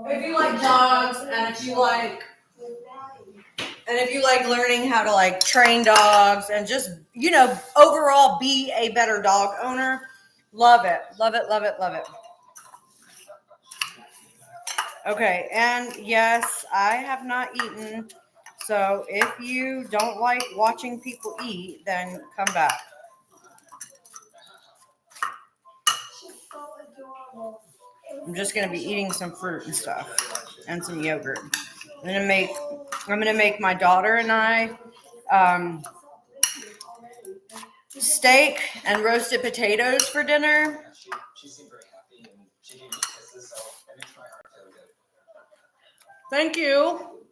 If you like dogs, and if you like learning how to like train dogs and just, overall be a better dog owner, love it. Love it, love it, love it. Okay, and yes, I have not eaten. So if you don't like watching people eat, then come back. I'm just gonna be eating some fruit and stuff and some yogurt. I'm gonna make my daughter and I steak and roasted potatoes for dinner. She seemed very happy and she gave me kisses, so it makes my heart feel good. Thank you.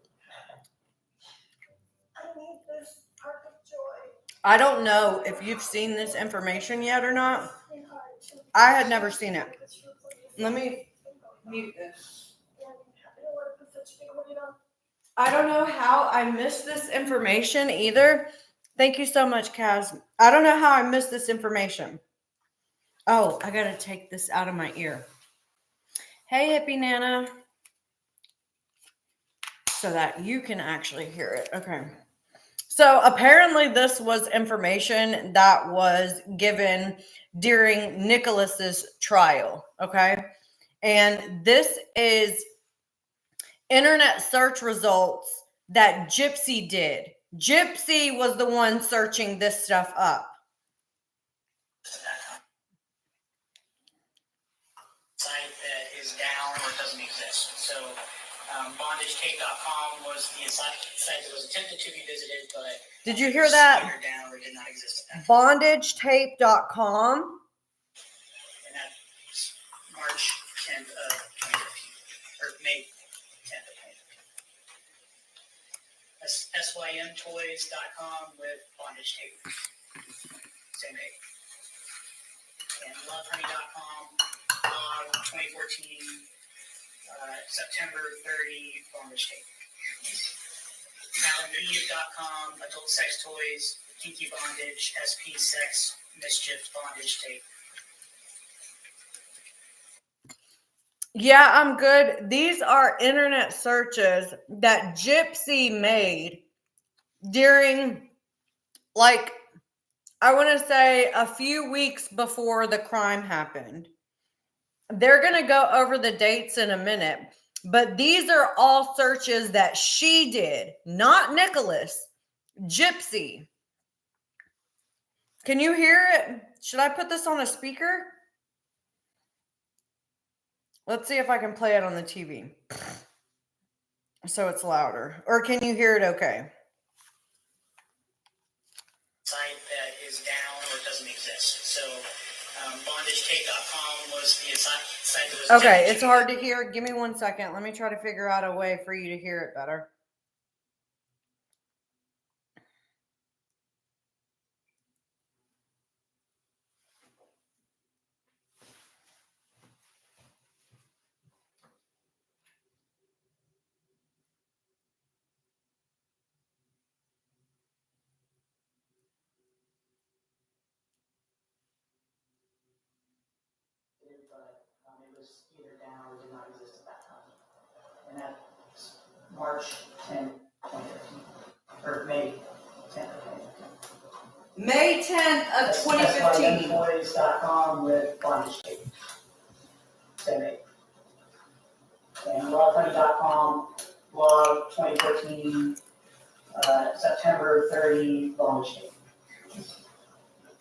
I don't know if you've seen this information yet or not. I had never seen it. Let me mute this. I don't know how I missed this information either. Thank you so much, Kaz. I don't know how I missed this information. Oh, I gotta take this out of my ear. Hey, Hippie Nana. So that you can actually hear it. Okay. So apparently this was information that was given during Nicholas's trial. Okay. And this is internet search results that Gypsy did. Gypsy was the one searching this stuff up. Site that is down or doesn't exist. So bondagetape.com was the site that was attempted to be visited, but did you hear that? Down or did not exist at that bondagetape.com. And that's March 10th of 2015, or May 10th of 2015. SYMtoys.com with bondage tape. Same day. And lovehoney.com, blog 2014, September 30, bondage tape. AdamEve.com, adult sex toys, kinky bondage, SP sex, mischief, bondage tape. Yeah, I'm good. These are internet searches that Gypsy made during, like, I want to say a few weeks before the crime happened. They're going to go over the dates in a minute, but these are all searches that she did, not Nicholas, Gypsy. Can you hear it? Should I put this on a speaker? Let's see if I can play it on the TV so it's louder. Or can you hear it okay? Site that is down or doesn't exist. So bondagetape.com was the site that was okay, it's hard to hear. Give me 1 second. Let me try to figure out a way for you to hear it better. But it was either down or did not exist at that time. And that's March 10th, 2015. Or May 10th of 2015. May 10th of 2015. SYMtoys.com with bondage tape. Same day. And lovehoney.com, blog 2014, September 30, bondage tape.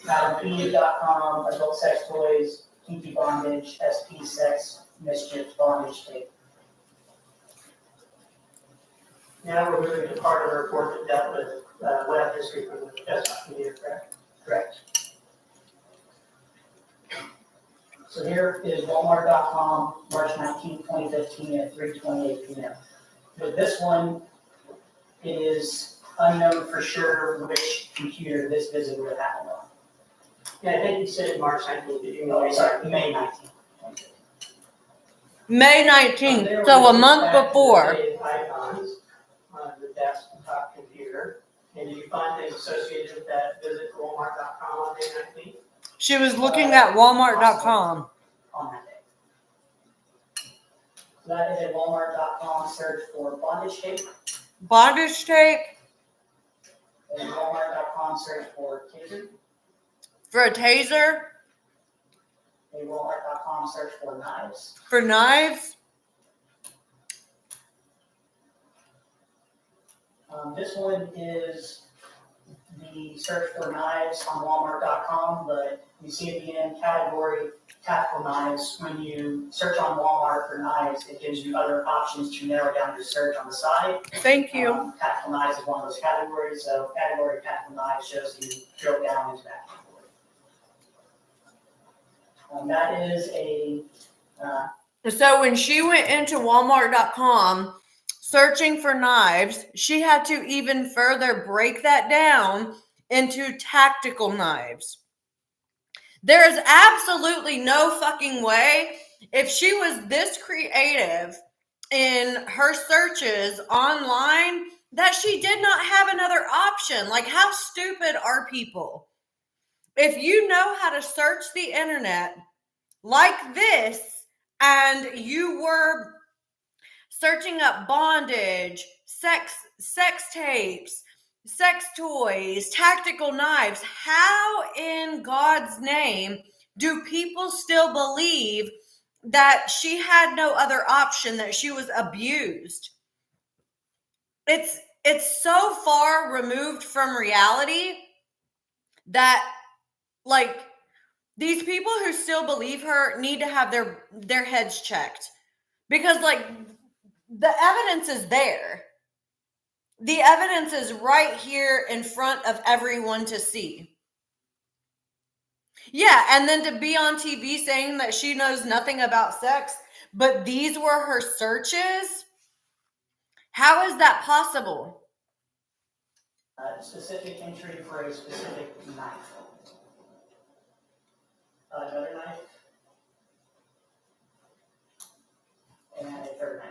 AdamEve.com, adult sex toys, kinky bondage, SP sex, mischief, bondage tape. Now we're moving to part of the report that dealt with web history for the desktop computer, correct? Correct. So here is Walmart.com, March 19, 2015 at 3:28 p.m. With this one, it is unknown for sure which computer this visit would have happened on. Yeah, I think you said March 19th. Oh, sorry, May 19th. May 19th, so a month before. Icons on the desktop computer. And did you find things associated with that visit to Walmart.com on May 19th? She was looking at Walmart.com. On that day. So that is a Walmart.com search for bondage tape. Bondage tape. A Walmart.com search for taser. For a taser. A Walmart.com search for knives. For knives. This one is the search for knives on Walmart.com, but you see at the end category tactical knives. When you search on Walmart for knives, it gives you other options to narrow down your search on the side. Thank you. Tactical knives is one of those categories, so category tactical knives shows you drill down into that category. That is a So when she went into Walmart.com searching for knives, she had to even further break that down into tactical knives. There is absolutely no fucking way, if she was this creative in her searches online, that she did not have another option. Like, how stupid are people? If you know how to search the internet like this, and you were searching up bondage, sex tapes, sex toys, tactical knives, how in God's name do people still believe that she had no other option, that she was abused? It's so far removed from reality that, like, these people who still believe her need to have their heads checked, because, like, the evidence is there. The evidence is right here in front of everyone to see. Yeah, and then to be on TV saying that she knows nothing about sex, but these were her searches? How is that possible? A specific entry for a specific knife. Another knife. And a third knife.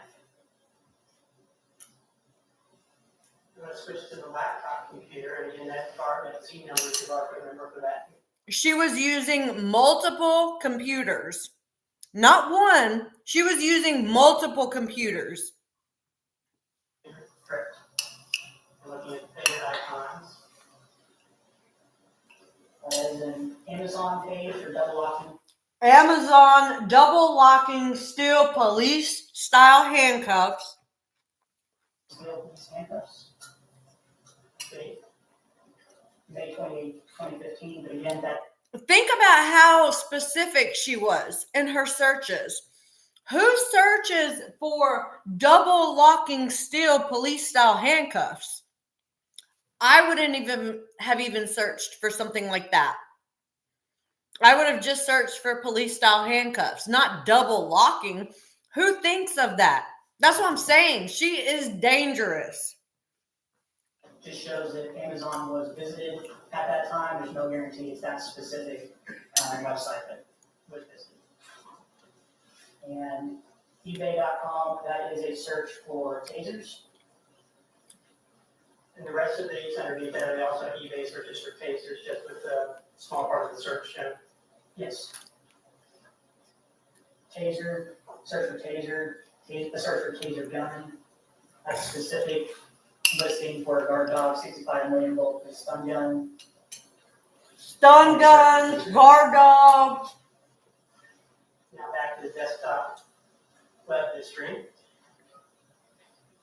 I'm going to switch to the laptop computer, and again, that department's email is the barcode number for that. She was using multiple computers. Not one. She was using multiple computers. Correct. I'm looking at payment icons. That is an Amazon page for double locking. Amazon double locking steel police style handcuffs. Steel police handcuffs. Okay. May 28, 2015, but again, that. Think about how specific she was in her searches. Who searches for double locking steel police style handcuffs? I wouldn't even have searched for something like that. I would have just searched for police style handcuffs, not double locking. Who thinks of that? That's what I'm saying. She is dangerous. Just shows that Amazon was visited at that time. There's no guarantee it's that specific website that was visited. And eBay.com, that is a search for tasers. And the rest of these underneath that, they also have eBay searches for tasers, just with a small part of the search shown. Yes. Taser, search for taser, a search for taser gun. That's specific listing for a guard dog, 65 million volt stun gun. Stun guns, guard dogs. Now back to the desktop web history.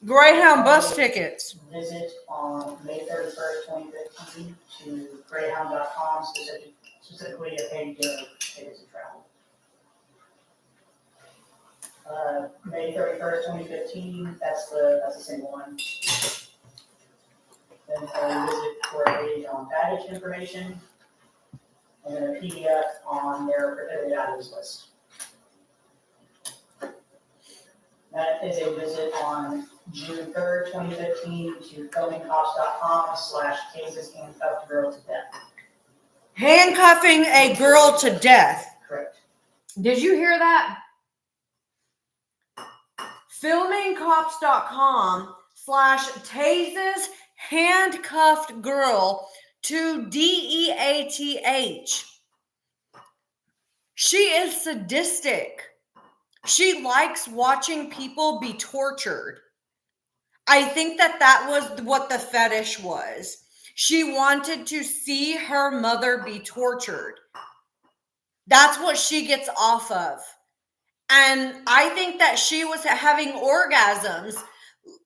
Greyhound bus tickets. Visit on May 31st, 2015 to Greyhound.com, specifically a page of tickets and travel. May 31st, 2015, that's the single one. Then a visit for a page on baggage information, and then a PDF on their prohibited items list. That is a visit on June 3rd, 2015 to filmingcops.com/cases handcuffed girl to death. Handcuffing a girl to death. Correct. Did you hear that? Filmingcops.com/tases handcuffed girl to DEATH. She is sadistic. She likes watching people be tortured. I think that was what the fetish was. She wanted to see her mother be tortured. That's what she gets off of. And I think that she was having orgasms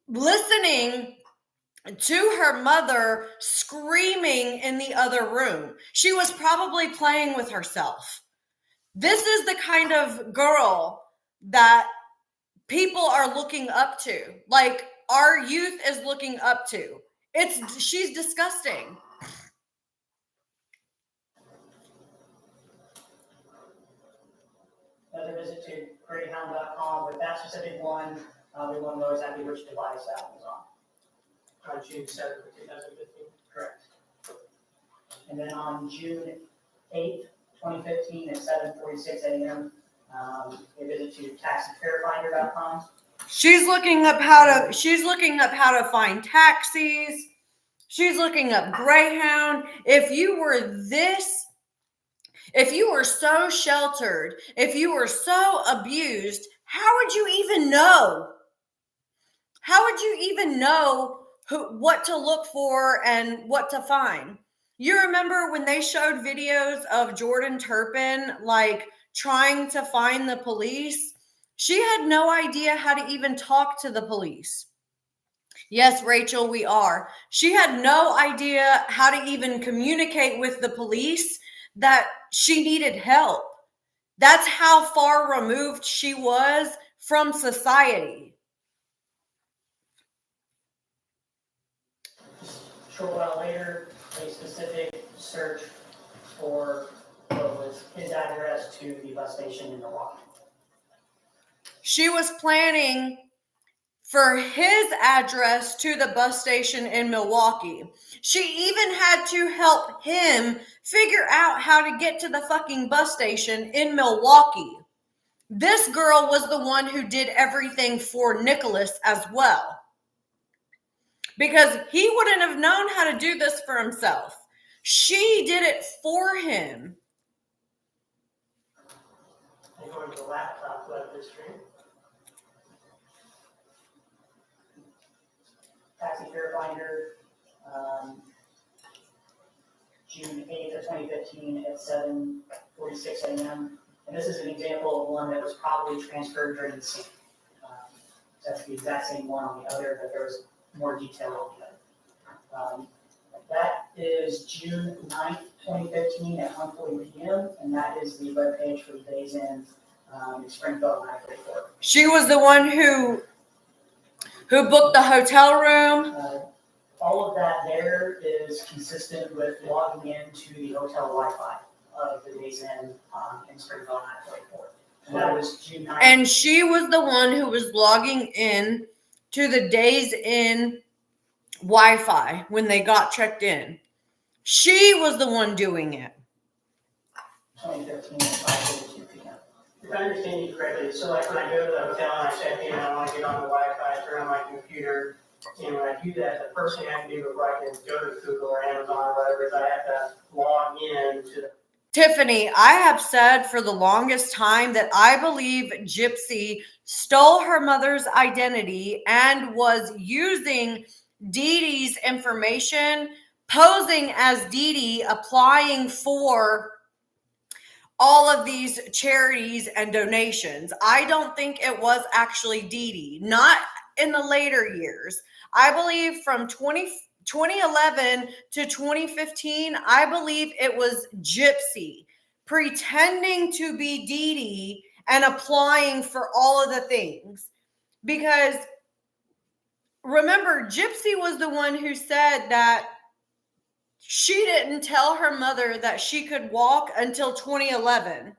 listening to her mother screaming in the other room. She was probably playing with herself. This is the kind of girl that people are looking up to. Like our youth is looking up to. She's disgusting. Another visit to greyhound.com. With that specific one, we want to know exactly which device that was on. June 7th, 2015. Correct. And then on June 8th, 2015 at 7:46 a.m., a visit to taxifarefinder.com. She's looking up how to find taxis. She's looking up Greyhound. If you were so sheltered, if you were so abused, how would you even know? How would you even know what to look for and what to find? You remember when they showed videos of Jordan Turpin, like trying to find the police? She had no idea how to even talk to the police. Yes, Rachel, we are. She had no idea how to even communicate with the police that she needed help. That's how far removed she was from society. A short while later, a specific search for what was his address to the bus station in Milwaukee. She was planning for his address to the bus station in Milwaukee. She even had to help him figure out how to get to the fucking bus station in Milwaukee. This girl was the one who did everything for Nicholas as well. Because he wouldn't have known how to do this for himself. She did it for him. I'm going to the laptop web history. Taxi Fare Finder, June 8th of 2015 at 7:46 a.m. And this is an example of one that was probably transferred during the scene. That's the exact same one on the other, but there was more detail on the other. That is June 9th, 2015 at 1:40 p.m. And that is the webpage for the Days Inn in Springfield, I-34. She was the one who booked the hotel room. All of that there is consistent with logging into the hotel Wi-Fi of the Days Inn in Springfield, I-44. And that was June 9th. And she was the one who was logging in to the Days Inn Wi-Fi when they got checked in. She was the one doing it. 2015 at 5:42 p.m. If I understand you correctly, so like when I go to the hotel and I check in, I want to get on the Wi-Fi, turn on my computer, and when I do that, the first thing I have to do before I can go to Google or Amazon or whatever is I have to log in to the Tiffany, I have said for the longest time that I believe Gypsy stole her mother's identity and was using Dee Dee's information, posing as Dee Dee, applying for all of these charities and donations. I don't think it was actually Dee Dee, not in the later years. I believe from 2011 to 2015, I believe it was Gypsy pretending to be Dee Dee and applying for all of the things. Because remember, Gypsy was the one who said that she didn't tell her mother that she could walk until 2011.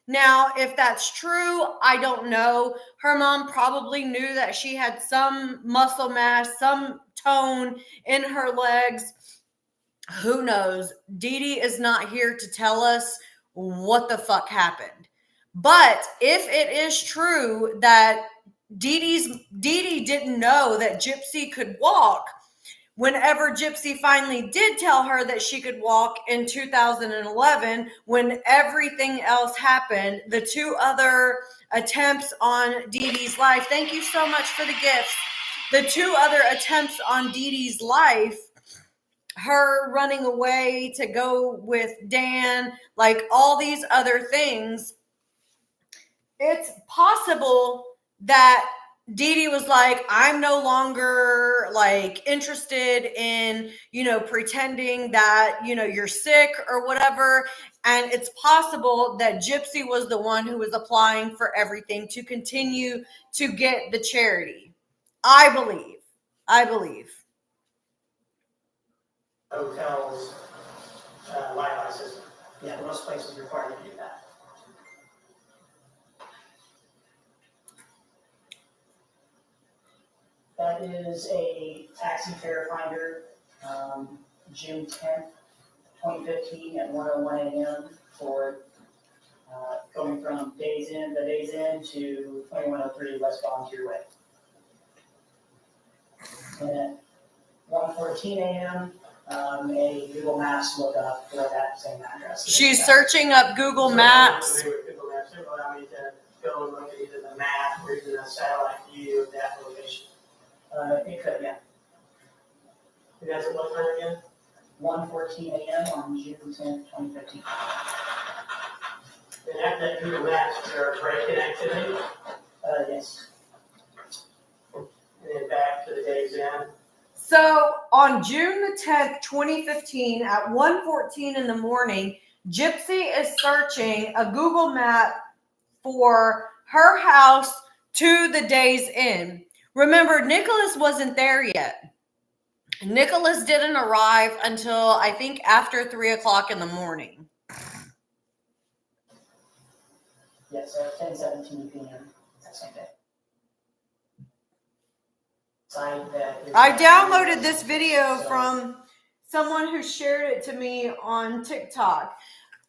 Now, if that's true, I don't know. Her mom probably knew that she had some muscle mass, some tone in her legs. Who knows? Dee Dee is not here to tell us what the fuck happened. But if it is true that Dee Dee didn't know that Gypsy could walk, whenever Gypsy finally did tell her that she could walk in 2011, when everything else happened, the two other attempts on Dee Dee's life. Thank you so much for the gifts. The 2 other attempts on Dee Dee's life, her running away to go with Dan, like all these other things, it's possible that Dee Dee was like, I'm no longer like interested in, pretending that, you're sick or whatever. And it's possible that Gypsy was the one who was applying for everything to continue to get the charity. I believe. Hotels, Wi-Fi system. Yeah, most places require you to do that. That is a taxi fare finder, June 10th, 2015 at 1:01 a.m. for going from Days Inn to 2103 West Volunteer Way. And at 1:14 a.m., a Google Maps lookup for that same address. She's searching up Google Maps. Google Maps, it will allow me to go and look at either the map or even a satellite view of that location. It could, yeah. And that's at what time again? 1:14 a.m. on June 10th, 2015. And at that Google Maps, is there a break-in activity? Yes. And then back to the Days Inn. So on June the 10th, 2015, at 1:14 in the morning, Gypsy is searching a Google map for her house to the Days Inn. Remember, Nicholas wasn't there yet. Nicholas didn't arrive until I think after 3 o'clock in the morning. Yes, at 10:17 p.m. that same day. I downloaded this video from someone who shared it to me on TikTok.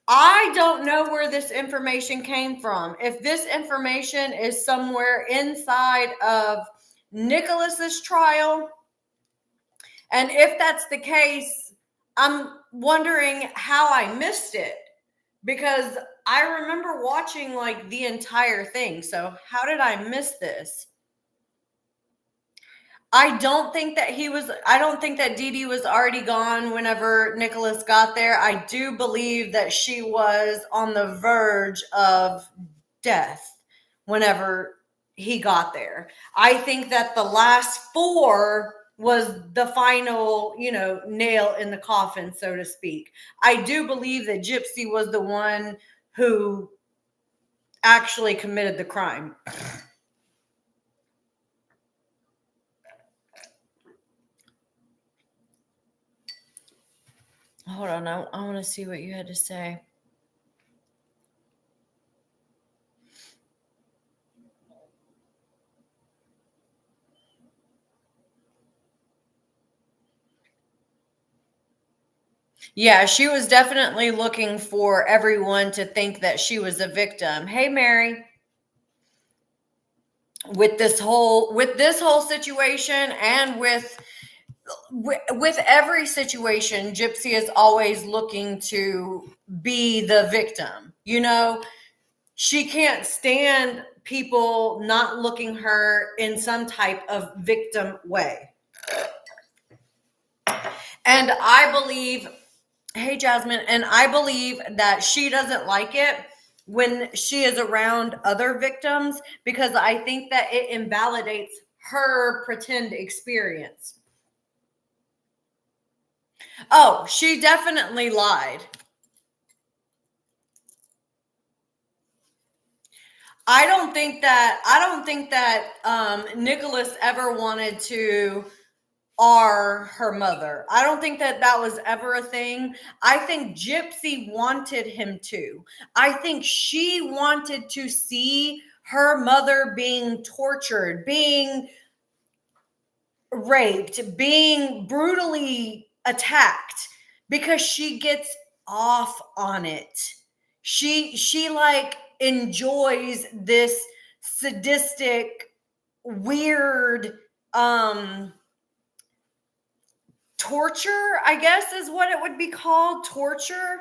I don't know where this information came from. If this information is somewhere inside of Nicholas's trial, and if that's the case, I'm wondering how I missed it, because I remember watching like the entire thing. So how did I miss this? I don't think that Dee Dee was already gone whenever Nicholas got there. I do believe that she was on the verge of death whenever he got there. I think that the last 4 was the final, nail in the coffin, so to speak. I do believe that Gypsy was the one who actually committed the crime. Hold on, I want to see what you had to say. Yeah, she was definitely looking for everyone to think that she was a victim. Hey, Mary. With this whole situation, and with every situation, Gypsy is always looking to be the victim. She can't stand people not looking her in some type of victim way. And I believe, hey, Jasmine, and I believe that she doesn't like it when she is around other victims, because I think that it invalidates her pretend experience. Oh, she definitely lied. I don't think that Nicholas ever wanted to her mother. I don't think that was ever a thing. I think Gypsy wanted him to. I think she wanted to see her mother being tortured, being raped, being brutally attacked, because she gets off on it. She like enjoys this sadistic, weird torture, I guess is what it would be called, torture.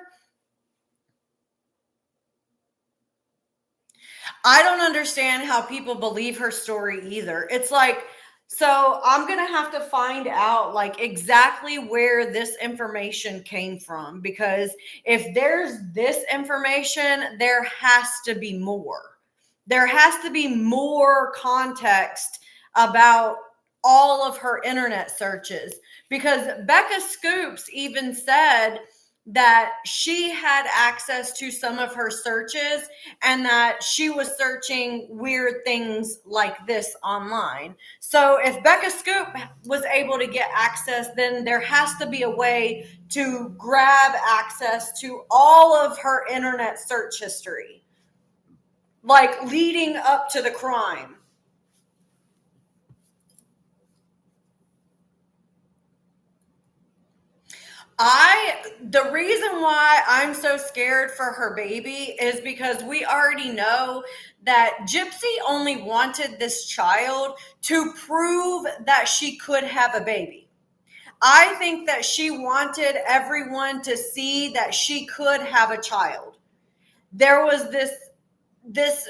I don't understand how people believe her story either. It's like, so I'm going to have to find out like exactly where this information came from, because if there's this information, there has to be more. There has to be more context about all of her internet searches, because Becca Scoops even said that she had access to some of her searches and that she was searching weird things like this online. So if Becca Scoop was able to get access, then there has to be a way to grab access to all of her internet search history, like leading up to the crime. The reason why I'm so scared for her baby is because we already know that Gypsy only wanted this child to prove that she could have a baby. I think that she wanted everyone to see that she could have a child. There was this,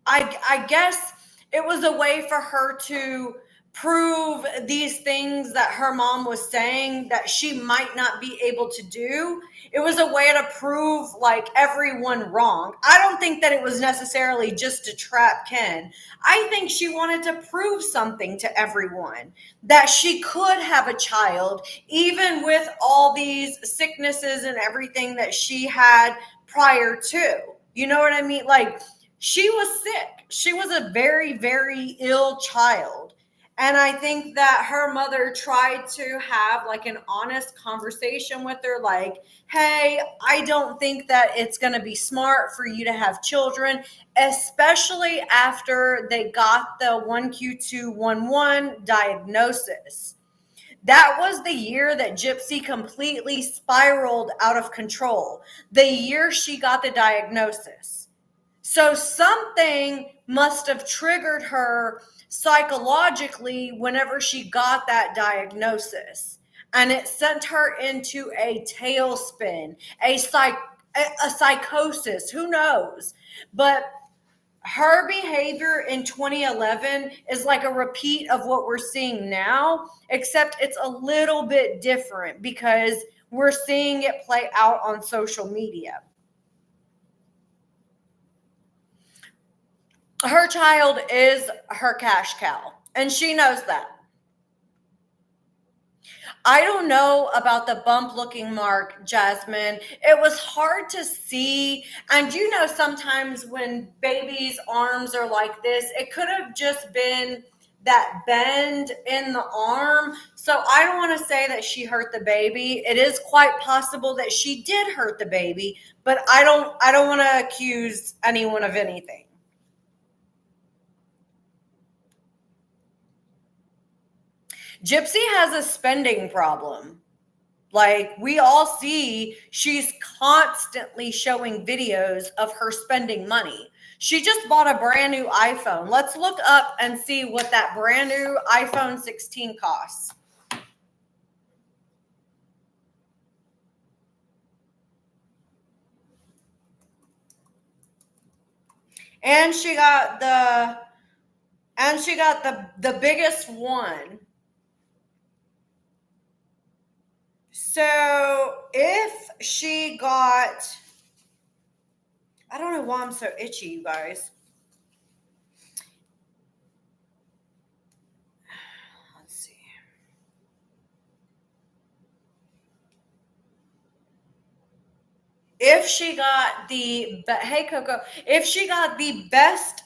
I guess it was a way for her to prove these things that her mom was saying that she might not be able to do. It was a way to prove like everyone wrong. I don't think that it was necessarily just to trap Ken. I think she wanted to prove something to everyone, that she could have a child, even with all these sicknesses and everything that she had prior to. You know what I mean? Like, she was sick. She was a very, very ill child. And I think that her mother tried to have like an honest conversation with her, like, hey, I don't think that it's going to be smart for you to have children, especially after they got the 1Q211 diagnosis. That was the year that Gypsy completely spiraled out of control, the year she got the diagnosis. So something must have triggered her psychologically whenever she got that diagnosis. And it sent her into a tailspin, a psychosis, who knows? But her behavior in 2011 is like a repeat of what we're seeing now, except it's a little bit different because we're seeing it play out on social media. Her child is her cash cow, and she knows that. I don't know about the bump looking mark, Jasmine. It was hard to see. And you know, sometimes when babies' arms are like this, it could have just been that bend in the arm. So I don't want to say that she hurt the baby. It is quite possible that she did hurt the baby, but I don't want to accuse anyone of anything. Gypsy has a spending problem. Like, we all see she's constantly showing videos of her spending money. She just bought a brand new iPhone. Let's look up and see what that brand new iPhone 16 costs. And she got the biggest one. So if she got, I don't know why I'm so itchy, you guys. Let's see. If she got hey Coco, if she got the best,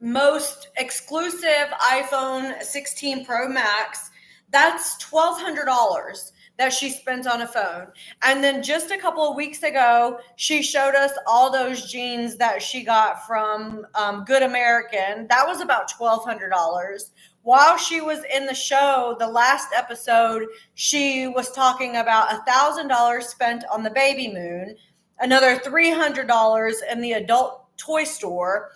most exclusive iPhone 16 Pro Max, that's $1,200 that she spent on a phone. And then just a couple of weeks ago, she showed us all those jeans that she got from Good American. That was about $1,200. While she was in the show, the last episode, she was talking about $1,000 spent on the baby moon, another $300 in the adult toy store,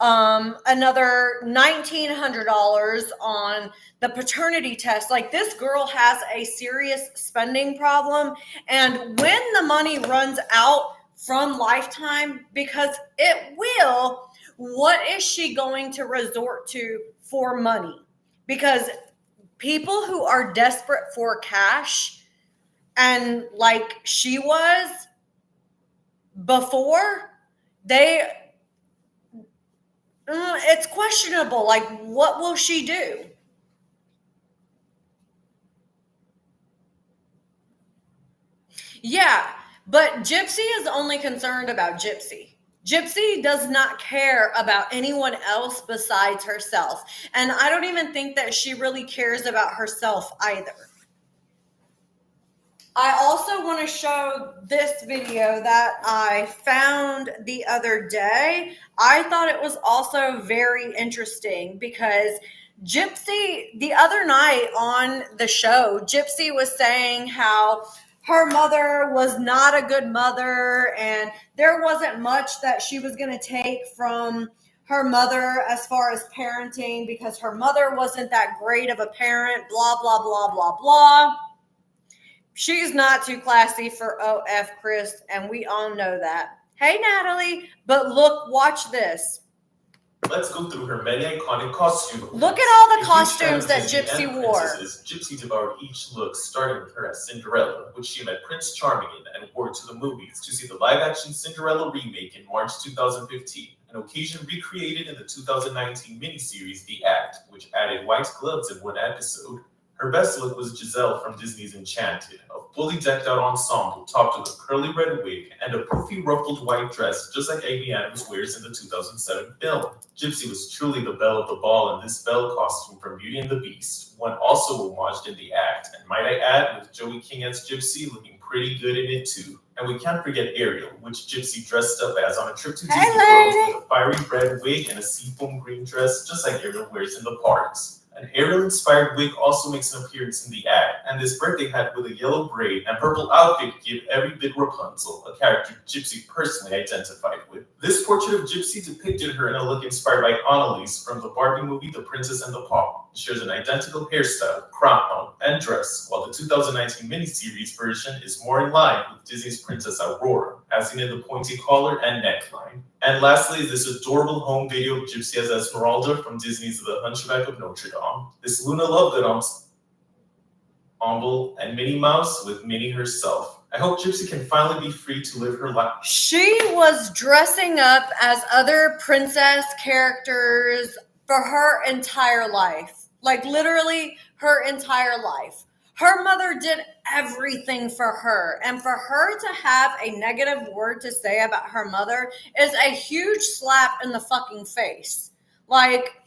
another $1,900 on the paternity test. Like, this girl has a serious spending problem. And when the money runs out from Lifetime because it will. What is she going to resort to for money? Because people who are desperate for cash, and like she was before, it's questionable. Like, what will she do? Yeah, but Gypsy is only concerned about Gypsy. Gypsy does not care about anyone else besides herself. And I don't even think that she really cares about herself either. I also want to show this video that I found the other day. I thought it was also very interesting because Gypsy, the other night on the show, Gypsy was saying how her mother was not a good mother and there wasn't much that she was going to take from her mother as far as parenting because her mother wasn't that great of a parent, blah, blah, blah, blah, blah. She's not too classy for OF Chris, and we all know that. Hey, Natalie, but look, watch this. Let's go through her many iconic costumes. Look at all the costumes that Gypsy wore. Gypsy devoured each look, starting with her as Cinderella, which she met Prince Charming in and wore to the movies to see the live-action Cinderella remake in March 2015, an occasion recreated in the 2019 miniseries The Act, which added white gloves in one episode. Her best look was Giselle from Disney's Enchanted, a fully decked out ensemble topped with a curly red wig and a poofy ruffled white dress just like Amy Adams wears in the 2007 film. Gypsy was truly the belle of the ball in this Belle costume from Beauty and the Beast, one also homaged in The Act, and might I add, with Joey King as Gypsy looking pretty good in it too. And we can't forget Ariel, which Gypsy dressed up as on a trip to Disney World with a fiery red wig and a seafoam green dress just like Ariel wears in the parks. An Ariel-inspired wig also makes an appearance in The Act, and this birthday hat with a yellow braid and purple outfit give every bit Rapunzel, a character Gypsy personally identified with. This portrait of Gypsy depicted her in a look inspired by Annalise from the Barbie movie The Princess and the Pauper. It shares an identical hairstyle, crown, and dress, while the 2019 miniseries version is more in line with Disney's Princess Aurora, as seen in the pointy collar and neckline. And lastly is this adorable home video of Gypsy as Esmeralda from Disney's The Hunchback of Notre Dame. This Luna Lovegood ensemble and Minnie Mouse with Minnie herself. I hope Gypsy can finally be free to live her life. She was dressing up as other princess characters for her entire life. Like literally her entire life. Her mother did everything for her. And for her to have a negative word to say about her mother is a huge slap in the fucking face. Like,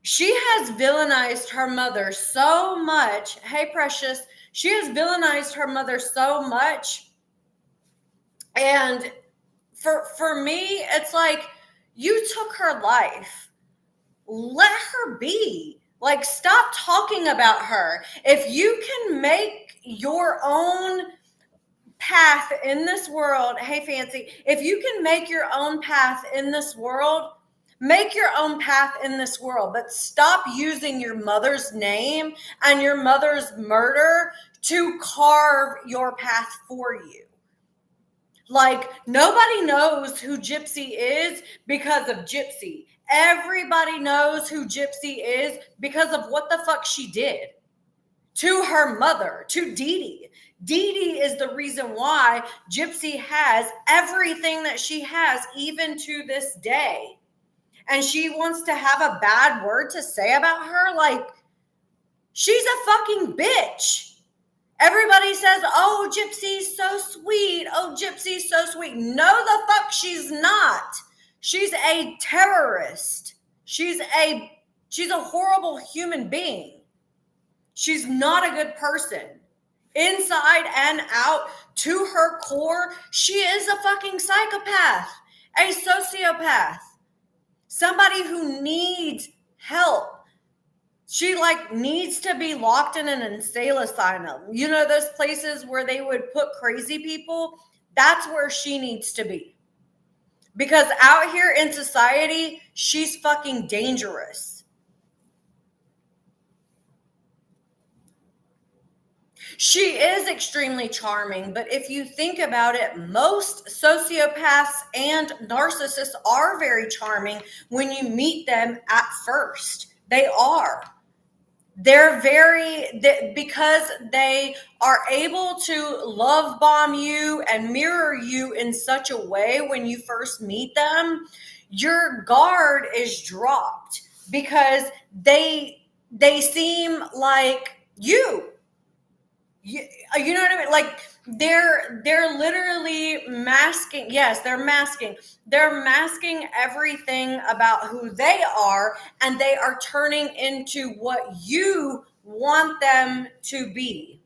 she has villainized her mother so much. Hey, Precious. She has villainized her mother so much. And for me, it's like, you took her life. Let her be. Like, stop talking about her. If you can make your own path in this world, hey, Fancy, if you can make your own path in this world, make your own path in this world, but stop using your mother's name and your mother's murder to carve your path for you. Like, nobody knows who Gypsy is because of Gypsy. Everybody knows who Gypsy is because of what the fuck she did to her mother, to Dee Dee. Dee Dee is the reason why Gypsy has everything that she has, even to this day. And she wants to have a bad word to say about her? Like, she's a fucking bitch. Everybody says, oh, Gypsy's so sweet. Oh, Gypsy's so sweet. No, the fuck she's not. She's a terrorist. She's a horrible human being. She's not a good person. Inside and out, to her core, she is a fucking psychopath, a sociopath, somebody who needs help. She needs to be locked in an insane asylum. You know, those places where they would put crazy people? That's where she needs to be. Because out here in society, she's fucking dangerous. She is extremely charming, but if you think about it, most sociopaths and narcissists are very charming when you meet them at first. They are. They're because they are able to love bomb you and mirror you in such a way when you first meet them, your guard is dropped because they seem like you know what I mean? Like they're literally masking. Yes, they're masking. They're masking everything about who they are, and they are turning into what you want them to be,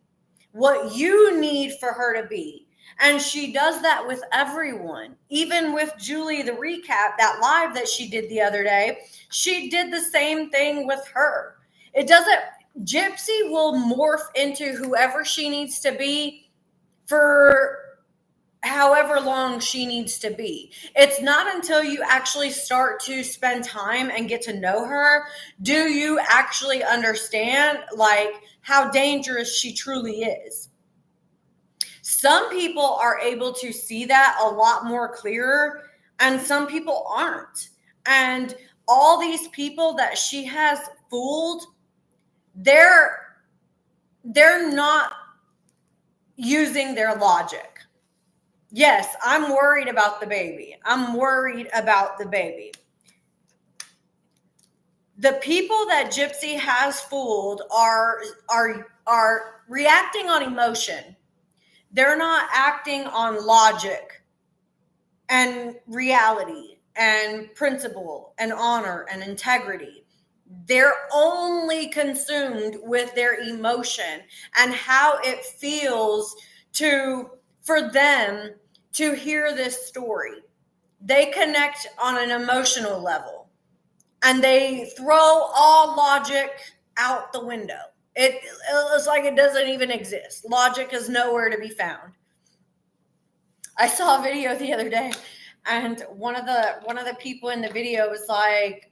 what you need for her to be. And she does that with everyone. Even with Julie, the recap, that live that she did the other day, she did the same thing with her. It doesn't, Gypsy will morph into whoever she needs to be for however long she needs to be. It's not until you actually start to spend time and get to know her do you actually understand like how dangerous she truly is. Some people are able to see that a lot more clearer, and some people aren't. And all these people that she has fooled, they're not using their logic. Yes, I'm worried about the baby. I'm worried about the baby. The people that Gypsy has fooled are reacting on emotion. They're not acting on logic and reality and principle and honor and integrity. They're only consumed with their emotion and how it feels for them to hear this story. They connect on an emotional level and they throw all logic out the window. It's like it doesn't even exist. Logic is nowhere to be found. I saw a video the other day, and one of the people in the video was like,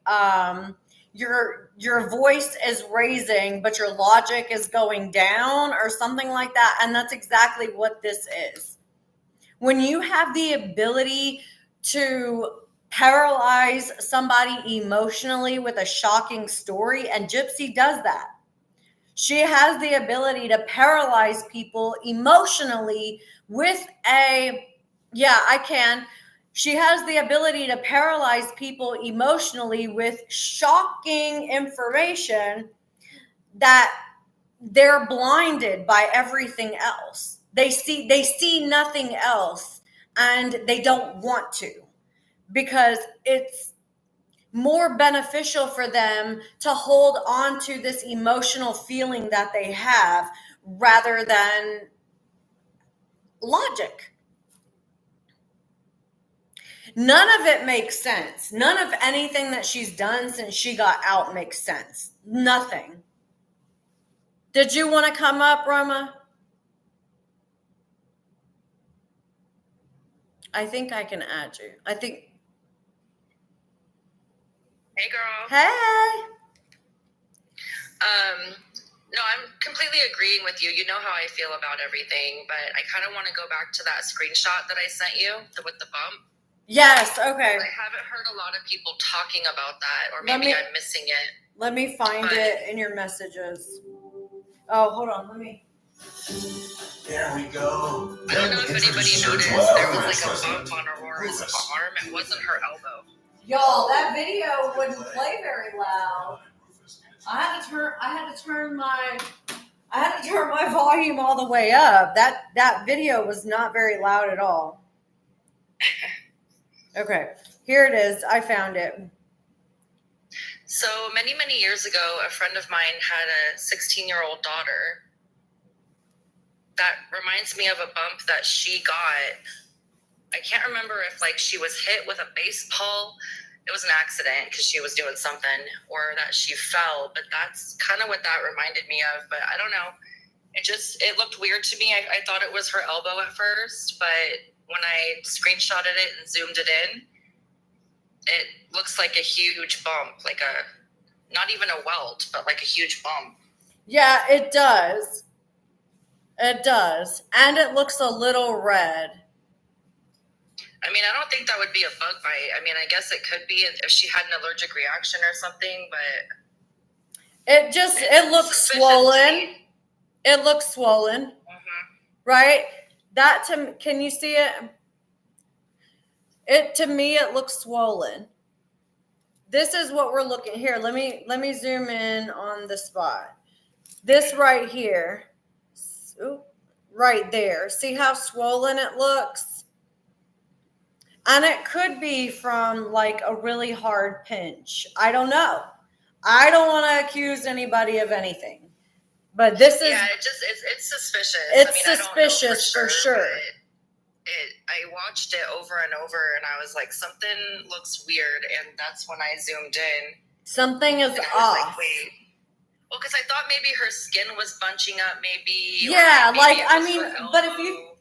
your voice is raising, but your logic is going down, or something like that. And that's exactly what this is. When you have the ability to paralyze somebody emotionally with a shocking story, and Gypsy does that. She has the ability to paralyze people emotionally with she has the ability to paralyze people emotionally with shocking information that they're blinded by everything else. They see nothing else, and they don't want to, because it's more beneficial for them to hold on to this emotional feeling that they have rather than logic. None of it makes sense. None of anything that she's done since she got out makes sense. Nothing. Did you want to come up, Roma? I think I can add you. Hey, girl. Hey. No, I'm completely agreeing with you. You know how I feel about everything, but I kind of want to go back to that screenshot that I sent you with the bump. Yes, okay. I haven't heard a lot of people talking about that, or maybe I'm missing it. Let me find it in your messages. Oh, hold on. There we go. I don't know if anybody noticed, there was like a bump on Aurora's arm. It wasn't her elbow. Y'all, that video wouldn't play very loud. I had to turn my volume all the way up. That video was not very loud at all. Okay, here it is. I found it. So many, many years ago, a friend of mine had a 16-year-old daughter. That reminds me of a bump that she got. I can't remember if she was hit with a baseball. It was an accident because she was doing something, or that she fell, but that's kind of what that reminded me of. But I don't know. It looked weird to me. I thought it was her elbow at first, but when I screenshotted it and zoomed it in, it looks like a huge bump, not even a welt, but like a huge bump. Yeah, it does. It does. And it looks a little red. I mean, I don't think that would be a bug bite. I mean, I guess it could be if she had an allergic reaction or something, but It looks swollen. It looks swollen. Right? Can you see it? To me, it looks swollen. This is what we're looking here. Let me zoom in on the spot. This right here, right there. See how swollen it looks? And it could be from like a really hard pinch. I don't know. I don't want to accuse anybody of anything. But this is... Yeah, it's suspicious. It's suspicious for sure. I watched it over and over, and I was like, something looks weird, and that's when I zoomed in. Something is off. Like, wait. Well, because I thought maybe her skin was bunching up, maybe. Yeah, maybe but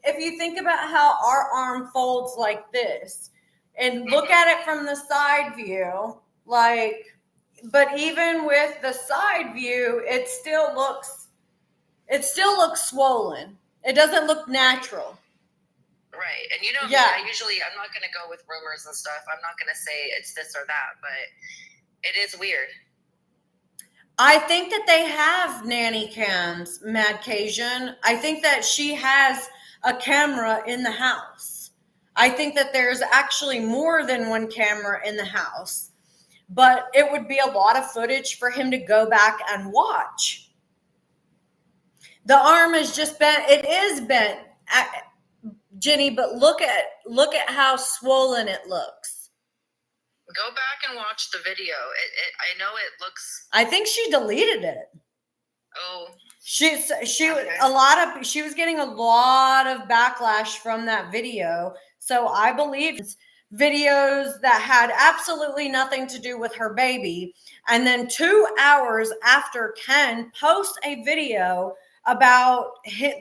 if you think about how our arm folds like this, and look at it from the side view, but even with the side view, it still looks swollen. It doesn't look natural. Right. And you know, yeah. I'm not going to go with rumors and stuff. I'm not going to say it's this or that, but it is weird. I think that they have nanny cams, Mad Cajun. I think that she has a camera in the house. I think that there's actually more than one camera in the house. But it would be a lot of footage for him to go back and watch. The arm is just bent. It is bent. Jenny, but look at how swollen it looks. Go back and watch the video. I know it looks. I think she deleted it. Oh. She was getting a lot of backlash from that video. So I believe it's videos that had absolutely nothing to do with her baby. And then 2 hours after Ken posts a video about him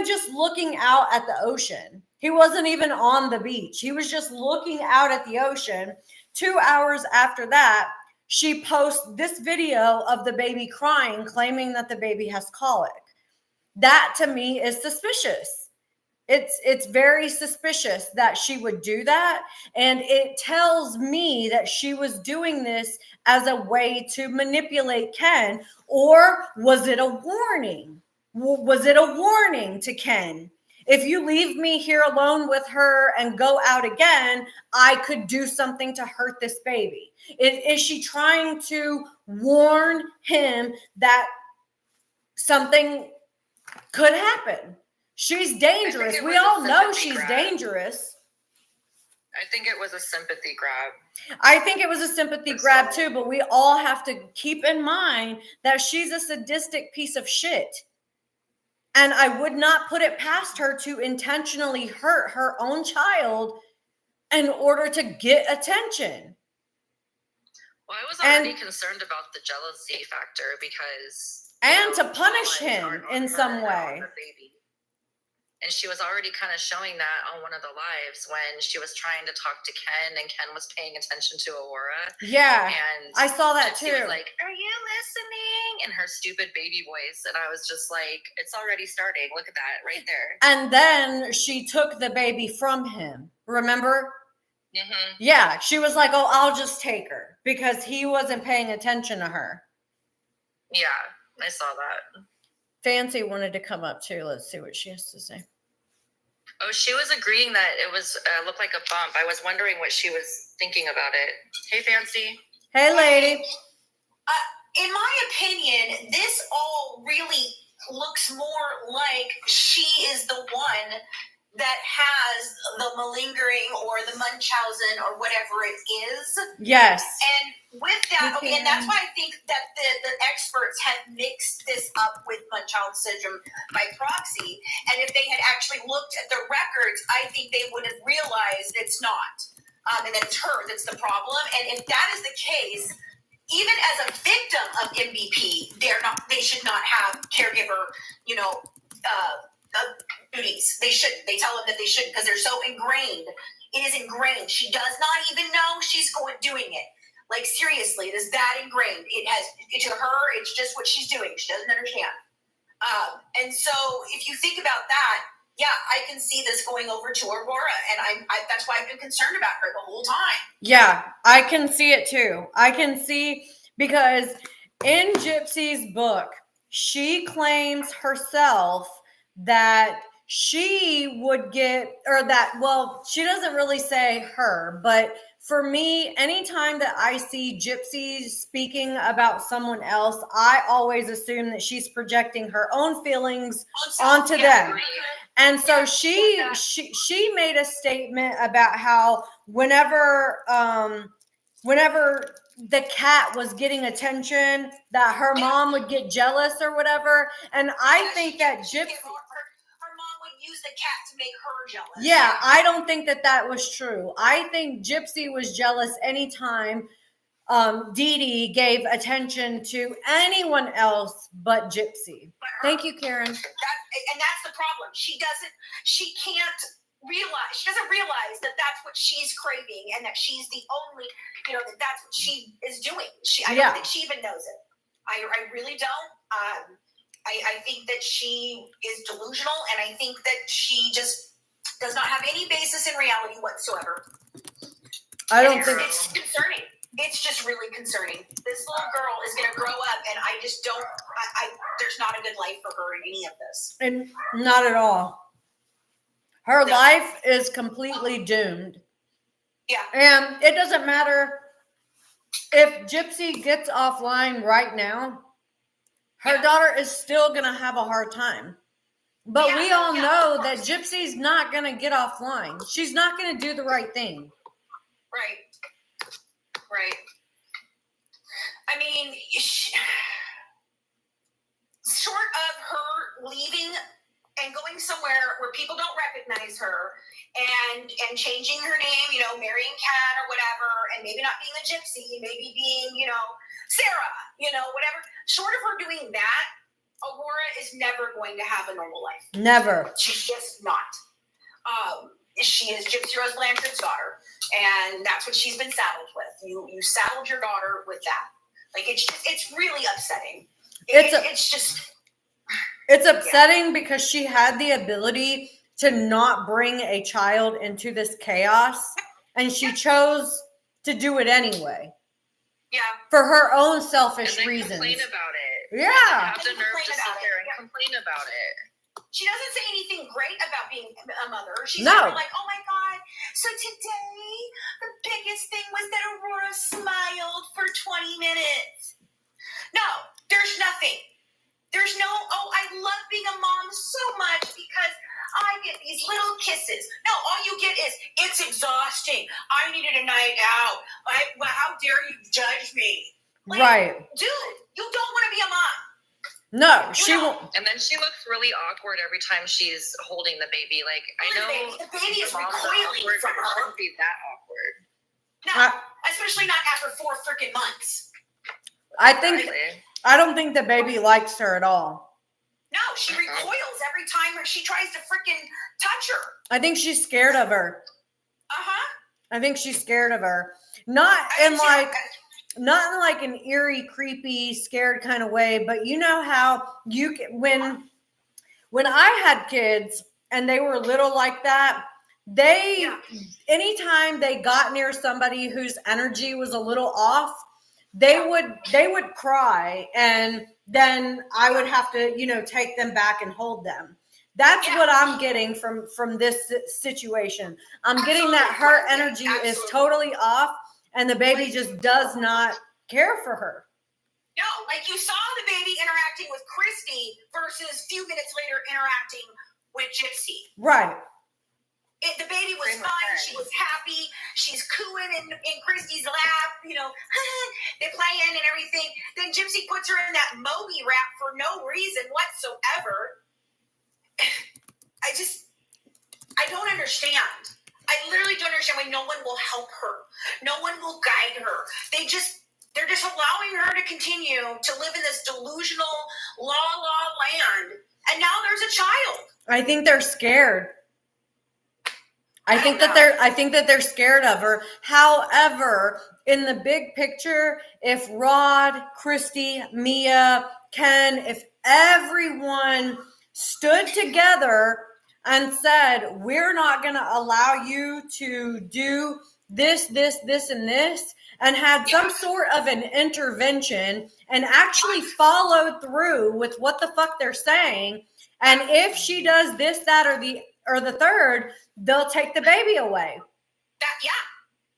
just looking out at the ocean. He wasn't even on the beach. He was just looking out at the ocean. 2 hours after that, she posts this video of the baby crying, claiming that the baby has colic. That to me is suspicious. It's very suspicious that she would do that. And it tells me that she was doing this as a way to manipulate Ken. Or was it a warning? Was it a warning to Ken? If you leave me here alone with her and go out again, I could do something to hurt this baby. Is she trying to warn him that something could happen? She's dangerous. We all know she's dangerous. I think it was a sympathy grab. I think it was a sympathy grab too, but we all have to keep in mind that she's a sadistic piece of shit. And I would not put it past her to intentionally hurt her own child in order to get attention. Well, I was already concerned about the jealousy factor because... And to punish him in some way. And she was already kind of showing that on one of the lives when she was trying to talk to Ken and Ken was paying attention to Aurora. Yeah, and I saw that too. She was like, "Are you listening?" in her stupid baby voice. And I was just like, it's already starting. Look at that right there. And then she took the baby from him. Remember? Mm-hmm. Yeah, she was like, "Oh, I'll just take her," because he wasn't paying attention to her. Yeah, I saw that. Fancy wanted to come up too. Let's see what she has to say. Oh, she was agreeing that it was looked like a bump. I was wondering what she was thinking about it. Hey, Fancy. Hey, lady. In my opinion, this all really looks more like she is the one that has the malingering or the Munchausen or whatever it is. Yes. And with that, and that's why I think that the experts have mixed this up with Munchausen syndrome by proxy. And if they had actually looked at the records, I think they would have realized it's not. And that it's her that's the problem. And if that is the case, even as a victim of MBP, they should not have caregiver, duties. They shouldn't. They tell them that they shouldn't because they're so ingrained. It is ingrained. She does not even know she's doing it. Like, seriously, it is that ingrained. To her, it's just what she's doing. She doesn't understand. And so if you think about that, yeah, I can see this going over to Aurora, and that's why I've been concerned about her the whole time. Yeah, I can see it too. I can see, because in Gypsy's book, she claims herself that she would get, or that, well, she doesn't really say her, but for me, anytime that I see Gypsy speaking about someone else, I always assume that she's projecting her own feelings onto them. And so she made a statement about how whenever the cat was getting attention, that her mom would get jealous or whatever. And I think that Gypsy, her mom would use the cat to make her jealous. Yeah, I don't think that was true. I think Gypsy was jealous anytime Dee Dee gave attention to anyone else but Gypsy. Thank you, Karen. And that's the problem. She doesn't realize that that's what she's craving, and that she's the only, that that's what she is doing. I don't think she even knows it. I really don't. I think that she is delusional, and I think that she just does not have any basis in reality whatsoever. I don't think it's concerning. It's just really concerning. This little girl is going to grow up, and I just don't. There's not a good life for her in any of this. And not at all. Her life is completely doomed. Yeah. And it doesn't matter if Gypsy gets offline right now, her daughter is still going to have a hard time. But we all know that Gypsy's not going to get offline. She's not going to do the right thing. Right. I mean, short of her leaving and going somewhere where people don't recognize her, and changing her name, marrying Kat or whatever, and maybe not being a Gypsy, maybe being, Sarah, whatever. Short of her doing that, Aurora is never going to have a normal life. Never. She's just not. She is Gypsy Rose Blanchard's daughter, and that's what she's been saddled with. You saddled your daughter with that. Like, it's really upsetting. It's upsetting because she had the ability to not bring a child into this chaos, and she chose to do it anyway. Yeah. For her own selfish and then reasons. Complain about it. Yeah. Have the nerve to sit there and complain about it. She doesn't say anything great about being a mother. She's No. like, oh my God. So today, the biggest thing was that Aurora smiled for 20 minutes. No, there's nothing. There's no, I love being a mom so much because I get these little kisses. No, all you get is, it's exhausting. I needed a night out. How dare you judge me? Like, Right. Dude, you don't want to be a mom. No, she won't. And then she looks really awkward every time she's holding the baby. Like, I know the baby is moms are recoiling awkward, from but it her. shouldn't be that awkward. No, especially not after 4 freaking months. I Exactly. don't think the baby likes her at all. No, she recoils every time she tries to freaking touch her. I think she's scared of her. I think she's scared of her. Not in like an eerie, creepy, scared kind of way, but you know how when I had kids and they were little like that, anytime they got near somebody whose energy was a little off, they would cry, and then I would have to, take them back and hold them. That's what I'm getting from this situation. I'm getting that her energy is totally off, and the baby just does not care for her. No, like you saw the baby interacting with Christy versus a few minutes later interacting with Gypsy. Right. The baby was fine. She was happy. She's cooing in Christy's lap, they're playing and everything. Then Gypsy puts her in that Moby wrap for no reason whatsoever. I don't understand. I literally don't understand why no one will help her. No one will guide her. They're just allowing her to continue to live in this delusional la land. And now there's a child. I think they're scared. I think that they're scared of her. However, in the big picture, if Rod, Christy, Mia, Ken, if everyone stood together and said, we're not going to allow you to do this, and this, and had some sort of an intervention and actually followed through with what the fuck they're saying. And if she does this, that, or the third, they'll take the baby away.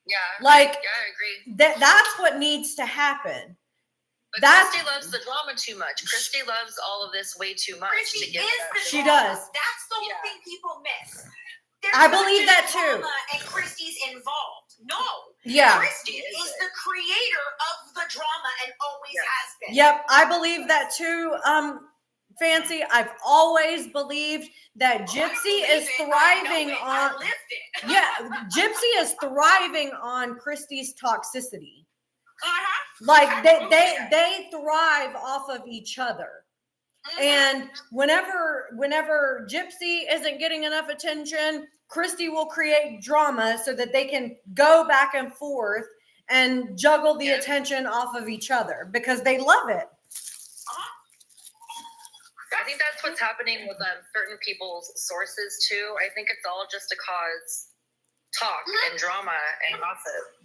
Yeah. Like, I agree. That's what needs to happen. But Christy loves the drama too much. Christy loves all of this way too much. Christy to get is that. the She drama. does. That's the whole thing people miss. There's I not believe just that too. drama and Christy's involved. No. Yeah. Christy is the creator of the drama and always has been. Yep, I believe that too. Fancy, I've always believed that Gypsy is thriving on. I lived it. Yeah, Gypsy is thriving on Christy's toxicity. Uh-huh. Like they thrive off of each other. Mhm. And whenever Gypsy isn't getting enough attention, Christy will create drama so that they can go back and forth and juggle the attention off of each other because they love it. I think that's what's happening with certain people's sources too. I think it's all just to cause talk and drama and gossip.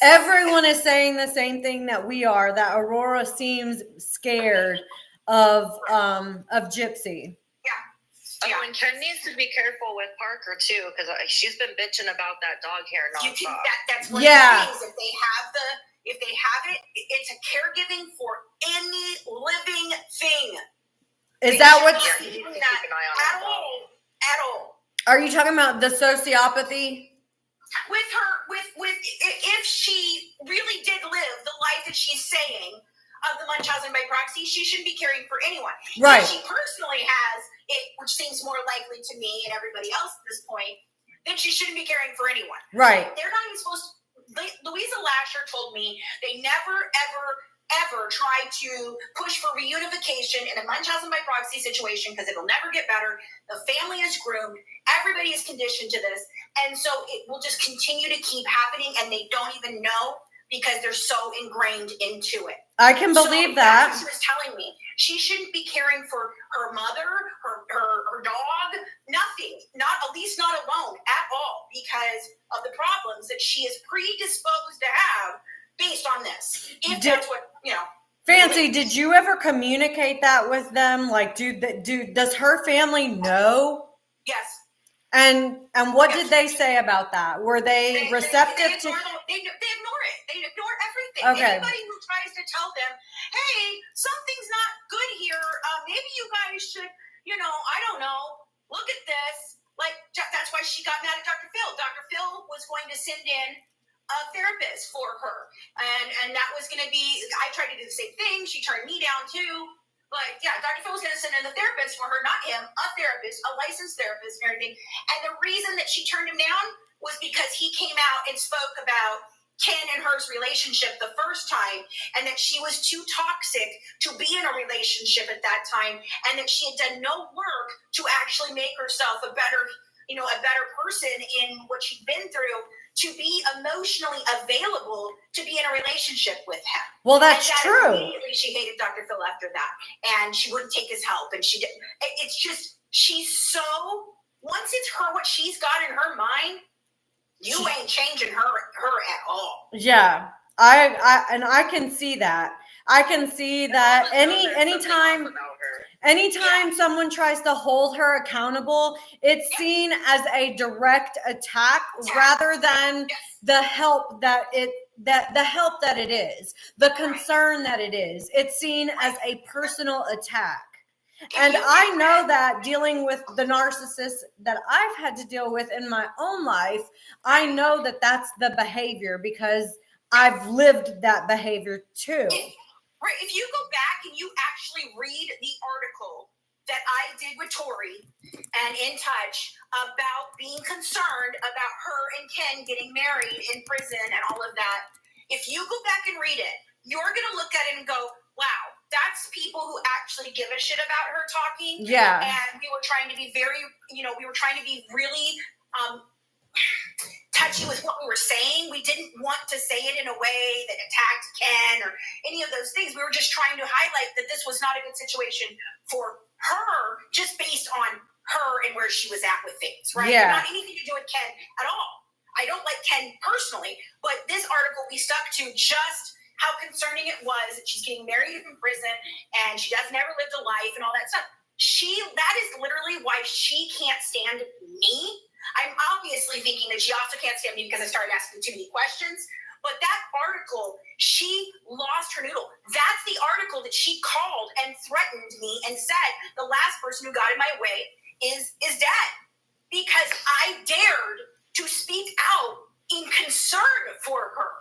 Everyone is saying the same thing that we are, that Aurora seems scared of Gypsy. Oh, and Ken needs to be careful with Parker too, because she's been bitching about that dog hair You can, nonstop. that's one Yeah. of the things. If they have it, it's a caregiving for any living thing. Is that what? Yeah, you need to keep an eye on that dog. At all. Are you talking about the sociopathy? With if she really did live the life that she's saying of the Munchausen by proxy, she shouldn't be caring for anyone. Right. If she personally has it, which seems more likely to me and everybody else at this point, then she shouldn't be caring for anyone. Right. They're not even supposed to. Louisa Lasher told me they never, ever try to push for reunification in a Munchausen by proxy situation because it'll never get better. The family is groomed. Everybody is conditioned to this. And so it will just continue to keep happening and they don't even know because they're so ingrained into it. I can believe that. That's what she was telling me. She shouldn't be caring for her mother, her dog, nothing. At least not alone at all because of the problems that she is predisposed to have based on this. If that's what, Fancy, did you ever communicate that with them? Like, does her family know? Yes. And what did they say about that? Were they receptive they to? They ignore it. They ignore everything. Okay. Anybody who tries to tell them, hey, something's not good here. Maybe you guys should, I don't know, look at this. Like, that's why she got mad at Dr. Phil. Dr. Phil was going to send in a therapist for her. And that was going to be, I tried to do the same thing. She turned me down too. But yeah, Dr. Phil was going to send in a therapist for her, not him, a therapist, a licensed therapist and everything. And the reason that she turned him down was because he came out and spoke about Ken and her's relationship the first time and that she was too toxic to be in a relationship at that time and that she had done no work to actually make herself a better person in what she'd been through to be emotionally available to be in a relationship with him. Well, that's and true. Immediately she hated Dr. Phil after that and she wouldn't take his help and she didn't. It's just, she's so, once it's her, what she's got in her mind, you ain't changing her at all. Yeah, I can see that. I can see that anytime someone tries to hold her accountable, it's seen as a direct attack rather than the help that it is, the concern that it is. It's seen as a personal attack. And I know that dealing with the narcissists that I've had to deal with in my own life, I know that that's the behavior because I've lived that behavior too. Right. If you go back and you actually read the article that I did with Tori and In Touch about being concerned about her and Ken getting married in prison and all of that, if you go back and read it, you're going to look at it and go, wow, that's people who actually give a shit about her talking. Yeah. And we were trying to be really touchy with what we were saying. We didn't want to say it in a way that attacked Ken or any of those things. We were just trying to highlight that this was not a good situation for her, just based on her and where she was at with things, right? Yeah. Not anything to do with Ken at all. I don't like Ken personally, but this article we stuck to just how concerning it was that she's getting married in prison and she doesn't ever lived a life and all that stuff. That is literally why she can't stand me. I'm obviously thinking that she also can't stand me because I started asking too many questions. But that article, she lost her noodle. That's the article that she called and threatened me and said the last person who got in my way is dead. Because I dared to speak out in concern for her.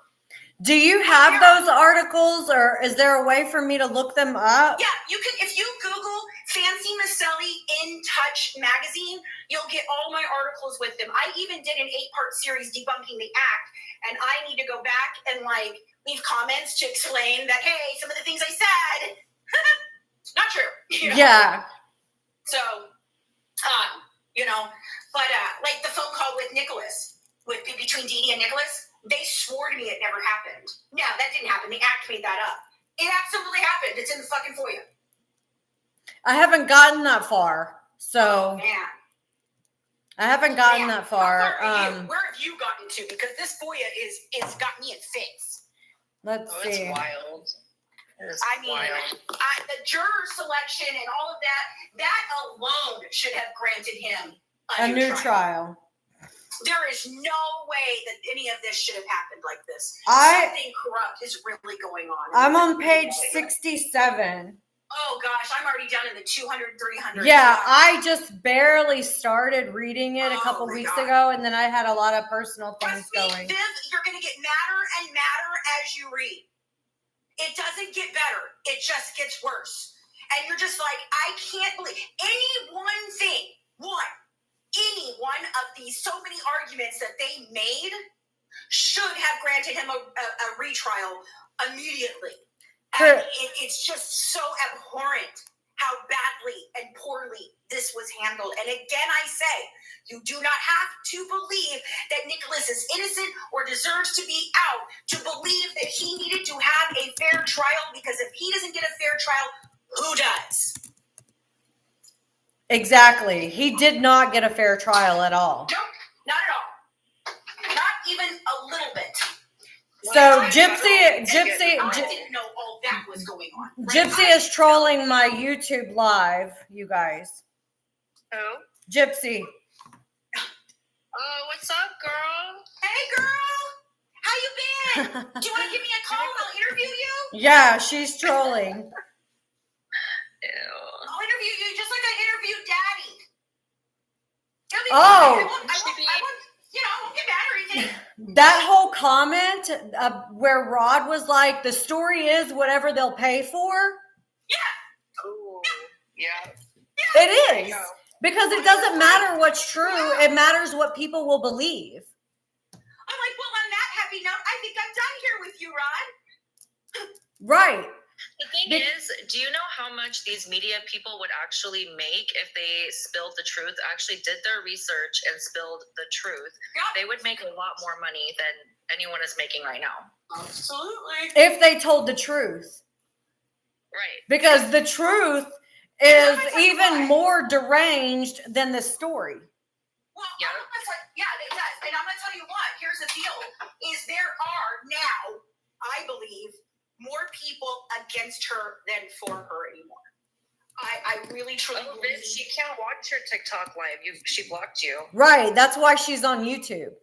Do you have those articles, or is there a way for me to look them up? Yeah, you can. If you Google Fancy Maselli In Touch magazine, you'll get all my articles with them. I even did an 8-part series debunking the act, and I need to go back and leave comments to explain that, hey, some of the things I said, not true. You know? Yeah. So, but like the phone call with Nicholas, between Dee Dee and Nicholas, they swore to me it never happened. No, that didn't happen. The act made that up. It absolutely happened. It's in the fucking FOIA. I haven't gotten that far, so Man. I haven't gotten that far. How far are you? Where have you gotten to? Because this FOIA is got me in fits. Let's Oh, see. it's wild. I mean, the juror selection and all of that alone should have granted him A new trial. There is no way that any of this should have happened like this. Something corrupt is really going on. I'm on page 67. Oh gosh, I'm already down in the 200, 300. Yeah, I just barely started reading it a couple Oh my weeks God. ago, and then I had a lot of personal things Trust me, going. Viv, you're going to get madder and madder as you read. It doesn't get better. It just gets worse. And you're just like, I can't believe any one of these so many arguments that they made should have granted him a retrial immediately. And it's just so abhorrent how badly and poorly this was handled. And again, I say, you do not have to believe that Nicholas is innocent or deserves to be out to believe that he needed to have a fair trial, because if he doesn't get a fair trial, who does? Exactly. He did not get a fair trial at all. Nope, not at all. Not even a little bit. So I Gypsy didn't know all that was going on. Right? Gypsy is trolling my YouTube live, you guys. Who? Gypsy. Oh, what's up, girl? Hey, girl. How you been? Do you want to give me a call and I'll interview you? Yeah, she's trolling. Ew. I'll interview you just like I interviewed Daddy. It'll be Oh. fine. I won't get mad or anything. That whole comment where Rod was like, the story is whatever they'll pay for. Ooh. Yeah. It is. Because it doesn't matter what's true. It matters what people will believe. I'm like, well, on that happy note, I think I'm done here with you, Rod. Right. The thing is, do you know how much these media people would actually make if they spilled the truth, actually did their research and spilled the truth? Yeah. They would make a lot more money than anyone is making right now. Absolutely. If they told the truth. Right. Because the truth is even more deranged than the story. Well, Yeah. it does. And I'm going to tell you what, here's the deal, is there are now, I believe, more people against her than for her anymore. I really, truly Oh, believe. Viv, she can't watch your TikTok live. She blocked you. Right. That's why she's on YouTube.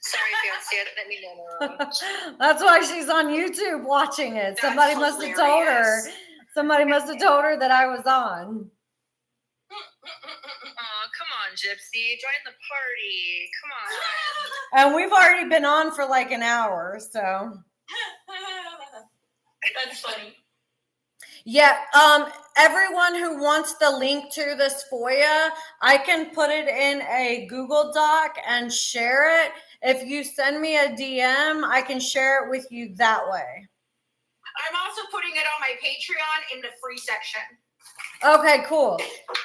Sorry, Fancy. I didn't mean to interrupt. That's why she's on YouTube watching it. Somebody must have told her. Somebody must have told her that I was on. Oh, come on, Gypsy. Join the party. Come on. And we've already been on for like an hour, so. That's funny. Yeah, everyone who wants the link to this FOIA, I can put it in a Google Doc and share it. If you send me a DM, I can share it with you that way. I'm also putting it on my Patreon in the free section. Okay, cool.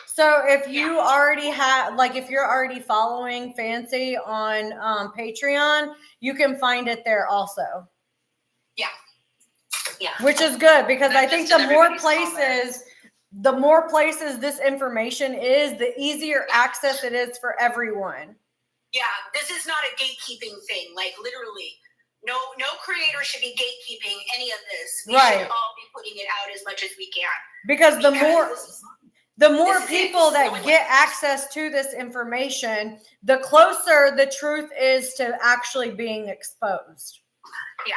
So if you already have, like, if you're already following Fancy on Patreon, you can find it there also. Yeah. Which is good because I Not think just the in more everybody's places, the more places this information is, the easier access it is for everyone. Yeah, this is not a gatekeeping thing. Like literally, no creator should be gatekeeping any of this. We Right. should all be putting it out as much as we can. Because the more this is people it. that get access to this information, the closer the truth is to actually being exposed. Yeah.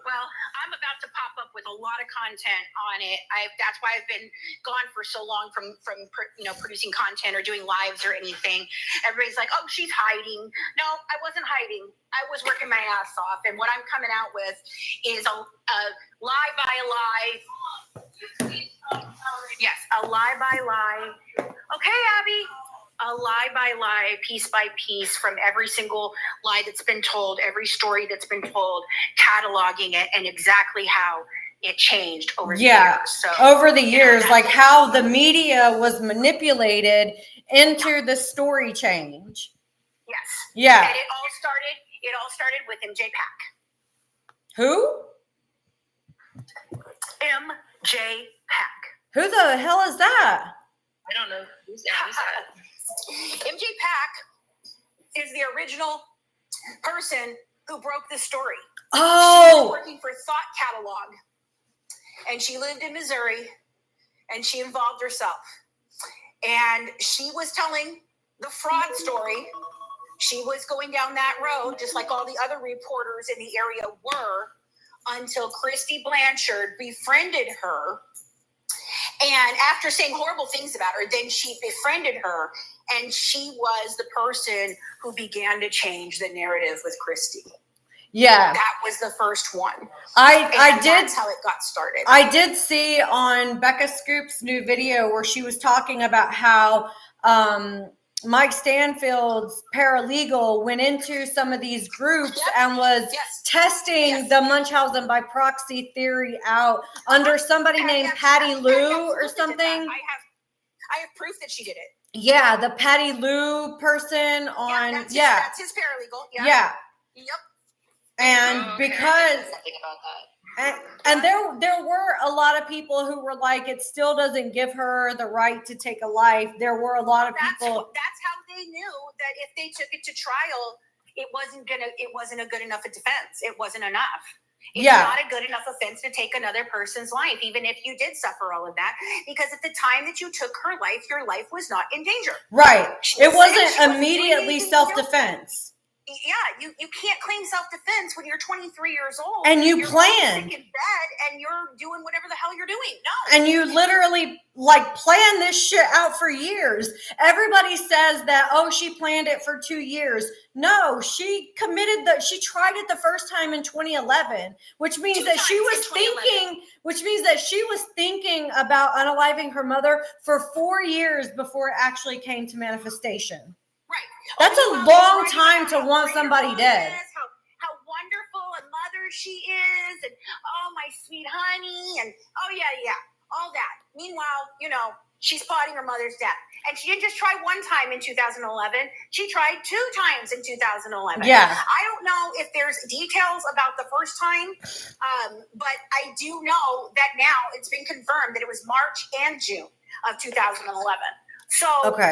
Well, I'm about to pop up with a lot of content on it. That's why I've been gone for so long from producing content or doing lives or anything. Everybody's like, "Oh, she's hiding." No, I wasn't hiding. I was working my ass off, and what I'm coming out with is a lie by a lie. Yes, a lie by lie. Okay, Abby. A lie by lie, piece by piece, from every single lie that's been told, every story that's been told, cataloging it, and exactly how it changed over the years. So, over the years, like how the media was manipulated into the story change. Yes. Yeah. And it all started with MJ Pack. Who? MJ Pack. Who the hell is that? I don't know who's that. MJ Pack is the original person who broke this story. She was working for Thought Catalog, and she lived in Missouri, and she involved herself. And she was telling the fraud story. She was going down that road, just like all the other reporters in the area were, until Christy Blanchard befriended her. And after saying horrible things about her, then she befriended her, and she was the person who began to change the narrative with Christy. Yeah. That was the first one. That's how it got started. I did see on Becca Scoop's new video where she was talking about how Mike Stanfield's paralegal went into some of these groups and was testing the Munchausen by proxy theory out under somebody named Patty Lou or something. I have proof that she did it. Yeah, the Patty Lou person on that's his paralegal. Yeah. Yep. And because something about that. and there were a lot of people who were like, it still doesn't give her the right to take a life. There were a lot of people. That's how they knew that if they took it to trial, it wasn't a good enough a defense. It wasn't enough. It's not a good enough offense to take another person's life, even if you did suffer all of that, because at the time that you took her life, your life was not in danger. Right. It wasn't immediately self-defense. Yeah, you can't claim self-defense when you're 23 years old. And you're sick in bed and you're doing whatever the hell you're doing. No. And you literally planned this shit out for years. Everybody says that, oh, she planned it for 2 years. No, she tried it the first time in 2011, which means that she was thinking about unaliving her mother for 4 years before it actually came to manifestation. Right. That's a long time to want somebody dead. How wonderful a mother she is, and oh, my sweet honey, and oh, yeah, all that. Meanwhile, she's plotting her mother's death. And she didn't just try one time in 2011. She tried 2 times in 2011. Yeah. I don't know if there's details about the first time, but I do know that now it's been confirmed that it was March and June of 2011. So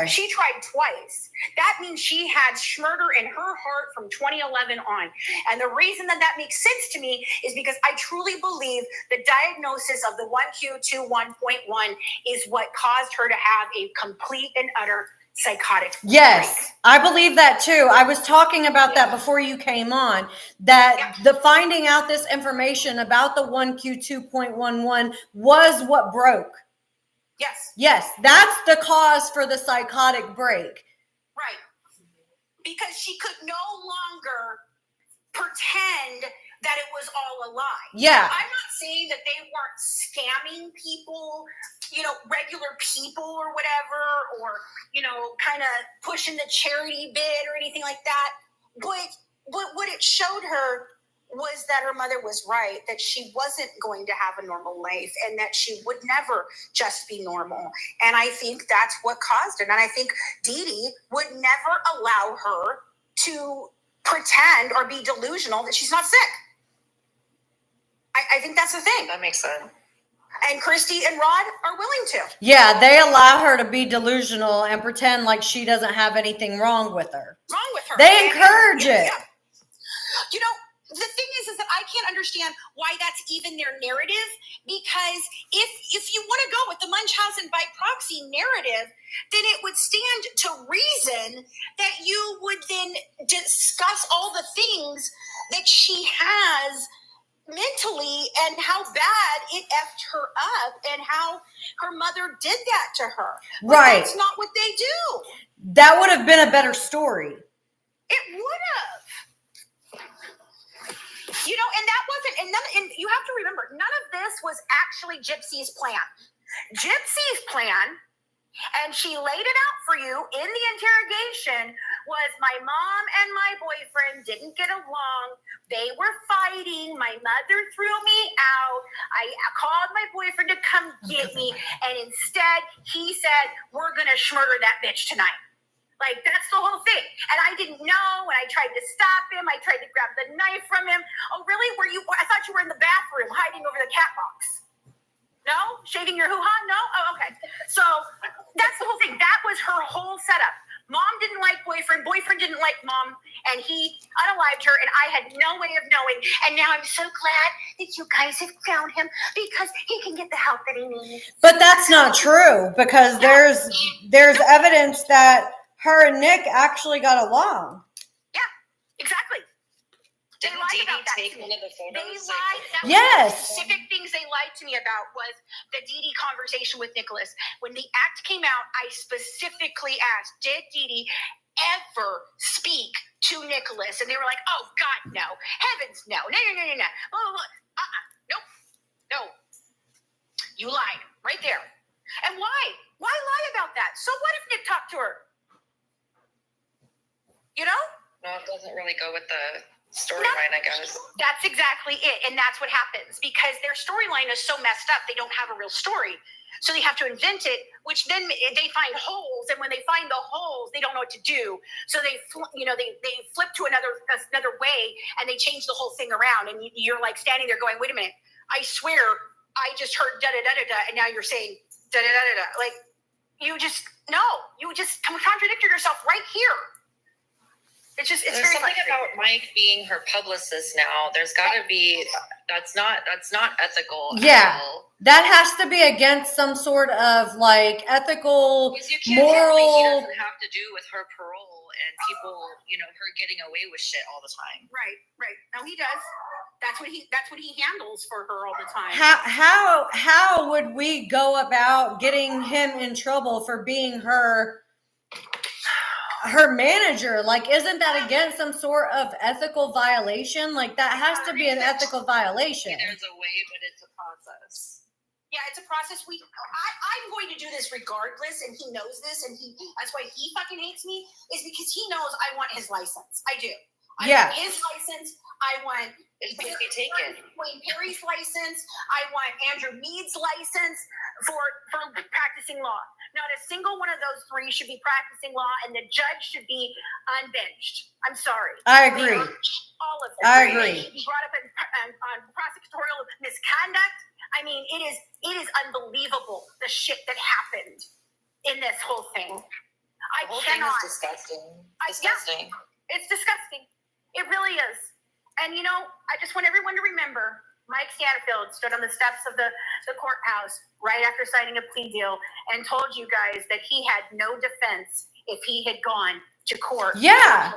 she tried twice. That means she had murder in her heart from 2011 on. And the reason that makes sense to me is because I truly believe the diagnosis of the 1Q21.1 is what caused her to have a complete and utter psychotic break. Yes, I believe that too. I was talking about that before you came on, that the finding out this information about the 1Q2.11 was what broke. Yes, that's the cause for the psychotic break. Right. Because she could no longer pretend that it was all a lie. Yeah. I'm not saying that they weren't scamming people, regular people or whatever, or, kind of pushing the charity bid or anything like that. But what it showed her was that her mother was right, that she wasn't going to have a normal life and that she would never just be normal. And I think that's what caused it. And I think Dee Dee would never allow her to pretend or be delusional that she's not sick. I think that's the thing. That makes sense. And Christy and Rod are willing to. Yeah, they allow her to be delusional and pretend like she doesn't have anything wrong with her. Wrong with her. They encourage it. Yeah. You know, the thing is that I can't understand why that's even their narrative, because if you want to go with the Munchausen by proxy narrative, then it would stand to reason that you would then discuss all the things that she has mentally and how bad it effed her up and how her mother did that to her. But Right. that's not what they do. That would have been a better story. It would have. You know, and that wasn't, and you have to remember, none of this was actually Gypsy's plan. Gypsy's plan, and she laid it out for you in the interrogation, was my mom and my boyfriend didn't get along. They were fighting. My mother threw me out. I called my boyfriend to come get me, and instead he said, we're going to murder that bitch tonight. Like, that's the whole thing. And I didn't know, and I tried to stop him. I tried to grab the knife from him. Oh, really? I thought you were in the bathroom hiding over the cat box. No? Shaving your hoo-ha? No? Oh, okay. So that's the whole thing. That was her whole setup. Mom didn't like boyfriend. Boyfriend didn't like mom. And he unalived her, and I had no way of knowing. And now I'm so glad that you guys have found him because he can get the help that he needs. But that's not true, because there's evidence that her and Nick actually got along. Yeah, exactly. Didn't lied Dee about Dee that take to one me. of the photos? They lied. That was Yes. one of the specific things they lied to me about was the Dee Dee conversation with Nicholas. When the act came out, I specifically asked, did Dee Dee ever speak to Nicholas? And they were like, oh, God, no. Heavens, no. No. Blah, blah, blah. Nope. No. You lied right there. And why? Why lie about that? So what if Nick talked to her? You know? No, it doesn't really go with the storyline, I guess. That's exactly it. And that's what happens because their storyline is so messed up, they don't have a real story. So they have to invent it, which then they find holes. And when they find the holes, they don't know what to do. So they flip to another way and they change the whole thing around. And you're like standing there going, wait a minute, I swear I just heard da-da-da-da-da. And now you're saying da-da-da-da-da. Like, you just contradicted yourself right here. It's There's very something frustrating. about Mike being her publicist now. There's got to be that's not ethical. Yeah. At all. That has to be against some sort of like ethical, Because you can't tell me he moral. doesn't have to do with her parole and people, her getting away with shit all the time. Right. No, he does. That's what he handles for her all the time. How would we go about getting him in trouble for being her manager? Like, isn't that against some sort of ethical violation? Like, that has to be an ethical violation. There's a way, but it's a process. Yeah, it's a process. I'm going to do this regardless, and he knows this, and that's why he fucking hates me, is because he knows I want his license. I do. I want his license. I want Wayne Perry's license. I want Andrew Meade's license for practicing law. Not a single one of those three should be practicing law, and the judge should be unbenched. I'm sorry. I agree. All of them. I agree. He brought up on prosecutorial misconduct. I mean, it is unbelievable the shit that happened in this whole thing. The whole thing is disgusting. Disgusting. It's disgusting. It really is. And, I just want everyone to remember Mike Stanfield stood on the steps of the courthouse right after signing a plea deal and told you guys that he had no defense if he had gone to court. Yeah.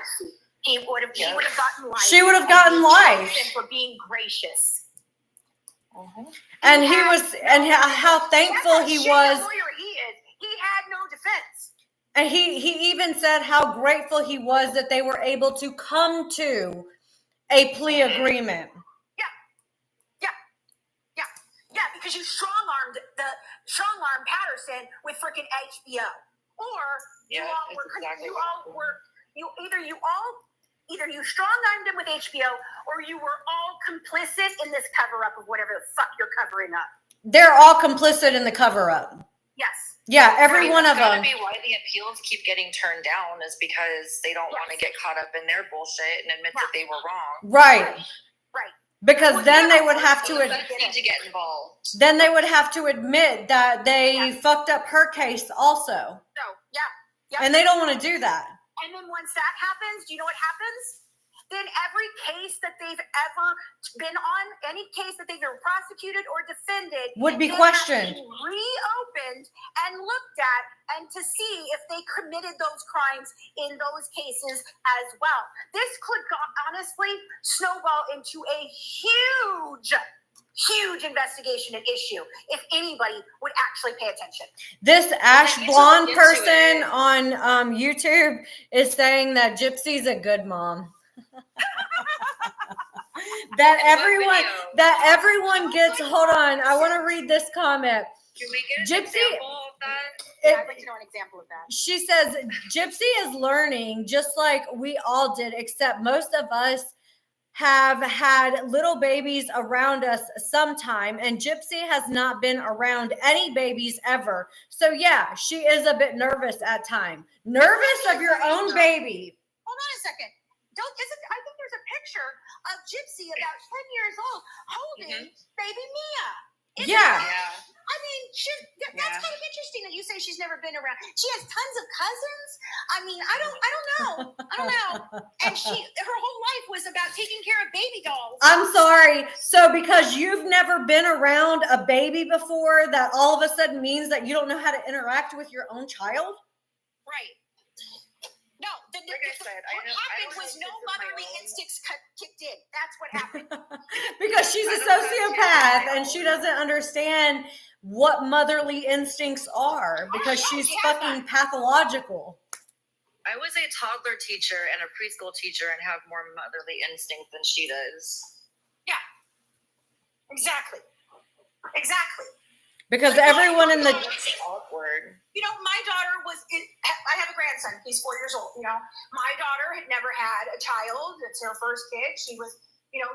He would have gotten life. She would have gotten life. For being gracious. Mm-hmm. And how thankful he was. Lawyer he is. He had no defense. And he even said how grateful he was that they were able to come to a plea agreement. Yeah, because you strong-armed Patterson with freaking HBO. Or you all Either you strong-armed him with HBO, or you were all complicit in this cover-up of whatever the fuck you're covering up. They're all complicit in the cover-up. Yes. Yeah, every one of them. That's gotta be why the appeals keep getting turned down, is because they don't want to get caught up in their bullshit and admit that they were wrong. Right. Right. Because Well, then yeah, they would have to. Need to get involved. Then they would have to admit that they fucked up her case also, So, yeah. Yep. and they don't want to do that. And then once that happens, do you know what happens? Then every case that they've ever been on, any case that they've ever prosecuted or defended, Would be they questioned. have to be reopened and looked at, and to see if they committed those crimes in those cases as well. This could honestly snowball into a huge investigation and issue if anybody would actually pay attention. This ash they need to blonde look into person it. on YouTube is saying that Gypsy's a good mom. that everyone gets. Hold on, I want to read this comment. Can we get an Gypsy- example of that? I'd like to know an example of that. She says Gypsy is learning just like we all did, except most of us have had little babies around us sometime, and Gypsy has not been around any babies ever. So yeah, she is a bit nervous at time. Nervous of your own baby. Hold on a second. I think there's a picture of Gypsy about 10 years old holding baby Mia. Isn't Yeah. it? I mean, that's kind of interesting that you say she's never been around. She has tons of cousins. I mean, I don't know. And her whole life was about taking care of baby dolls. I'm sorry. So because you've never been around a baby before, that all of a sudden means that you don't know how to interact with your own child? Right. No, Like I said, what happened was no motherly instincts kicked in. That's what happened. Because she's a sociopath and she doesn't understand what motherly instincts are because she's fucking pathological. I was a toddler teacher and a preschool teacher and have more motherly instinct than she does. Yeah. Exactly. Because everyone in the It's awkward. You know, my daughter I have a grandson. He's 4 years old. You know, my daughter had never had a child. It's her first kid. She was,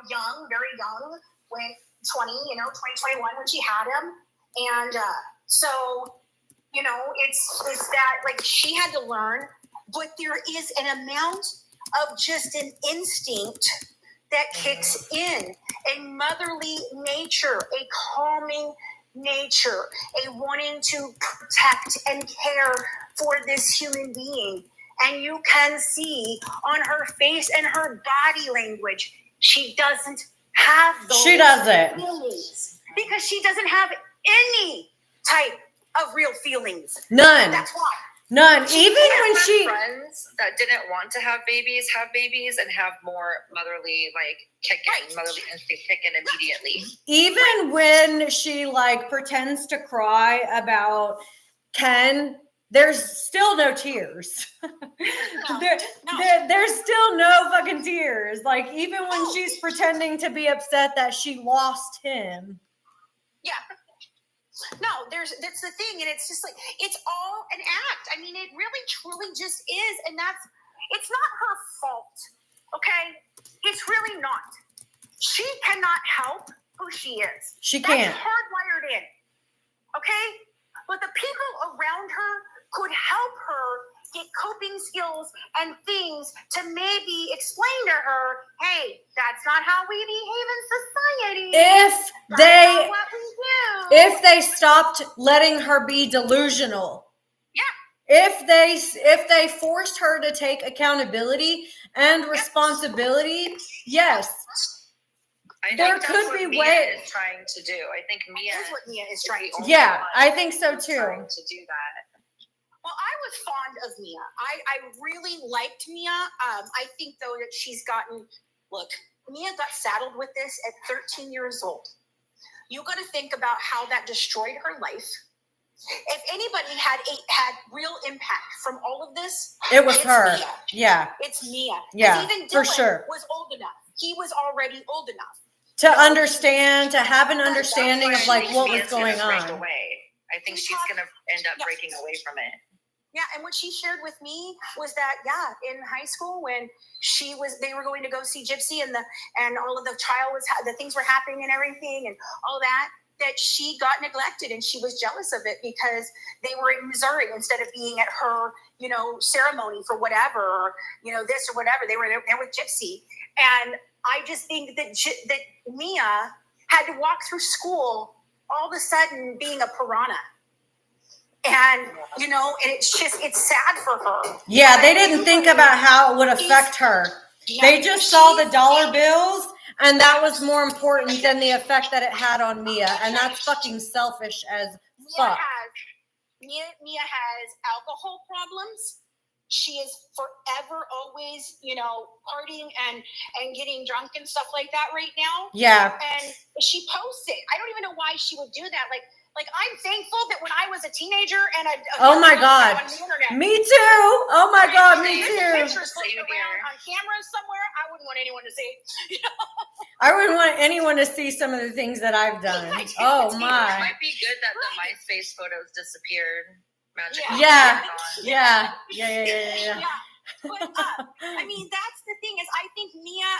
young, very young, when 2021 when she had him. And so, it's that, like, she had to learn, but there is an amount of just an instinct that kicks in, a motherly nature, a calming nature, a wanting to protect and care for this human being. And you can see on her face and her body language, she doesn't have those She doesn't. feelings because she doesn't have any type of real feelings. None. That's why. None. Even when she friends that didn't want to have babies and have more motherly, motherly instinct kick in immediately. even when she like pretends to cry about Ken, there's still no tears. There's still no fucking tears. Like, even when she's pretending to be upset that she lost him. Yeah. No, that's the thing, and it's just like, it's all an act. I mean, it really truly just is, and it's not her fault, okay? It's really not. She cannot help who she is. She can't. That's hardwired in, okay? But the people around her could help her get coping skills and things to maybe explain to her, hey, that's not how we behave in society. If That's they not what we do. if they stopped letting her be delusional. Yeah. If they forced her to take accountability and responsibility, yes. I There think that's could what be Mia ways. is trying to do. I think Mia That is what Mia is trying to do. Yeah, I think so too. Trying to do that. Well, I was fond of Mia. I really liked Mia. I think, though, that she's gotten... Look, Mia got saddled with this at 13 years old. You got to think about how that destroyed her life. If anybody had real impact from all of this, It was it's her. Mia. Yeah. It's Mia. 'Cause Yeah, even for Dylan sure. was old enough. He was already old enough. To understand, to have an understanding of That's like why what Mia's was going gonna break on. away. I think she's gonna end up breaking away from it. Yeah, and what she shared with me was that in high school when they were going to go see Gypsy and all of the the things were happening and everything and all that she got neglected and she was jealous of it because they were in Missouri instead of being at her, ceremony for whatever, or, this or whatever. They were there with Gypsy. And I just think that Mia had to walk through school all of a sudden being a piranha. And, and it's sad for her. Yeah, they didn't think about how it would affect her. They just saw the dollar bills, and that was more important than the effect that it had on Mia. And that's fucking selfish as fuck. Mia has alcohol problems. She is forever always, partying and getting drunk and stuff like that right now. Yeah. And she posts it. I don't even know why she would do that. Like I'm thankful that when I was a teenager and oh my God, me too. Oh my God, me too. Pictures floating around on cameras somewhere. I wouldn't want anyone to see. I wouldn't want anyone to see some of the things that I've done. Oh my. It might be good that the MySpace photos disappeared. Magically. Yeah. But I mean, that's the thing is, I think Mia.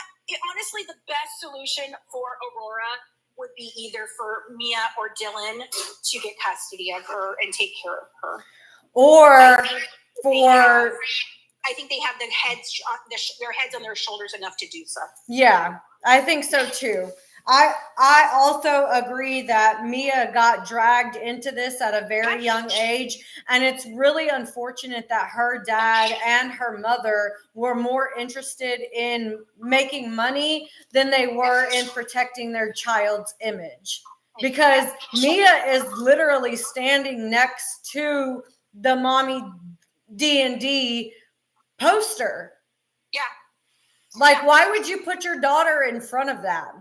Honestly, the best solution for Aurora would be either for Mia or Dylan to get custody of her and take care of her, or I think they have their heads on their shoulders enough to do so. Yeah, I think so too. I also agree that Mia got dragged into this at a very young age, and it's really unfortunate that her dad and her mother were more interested in making money than they were in protecting their child's image. Because Mia is literally standing next to the Mommy D&D poster. Yeah. Like, why would you put your daughter in front of that?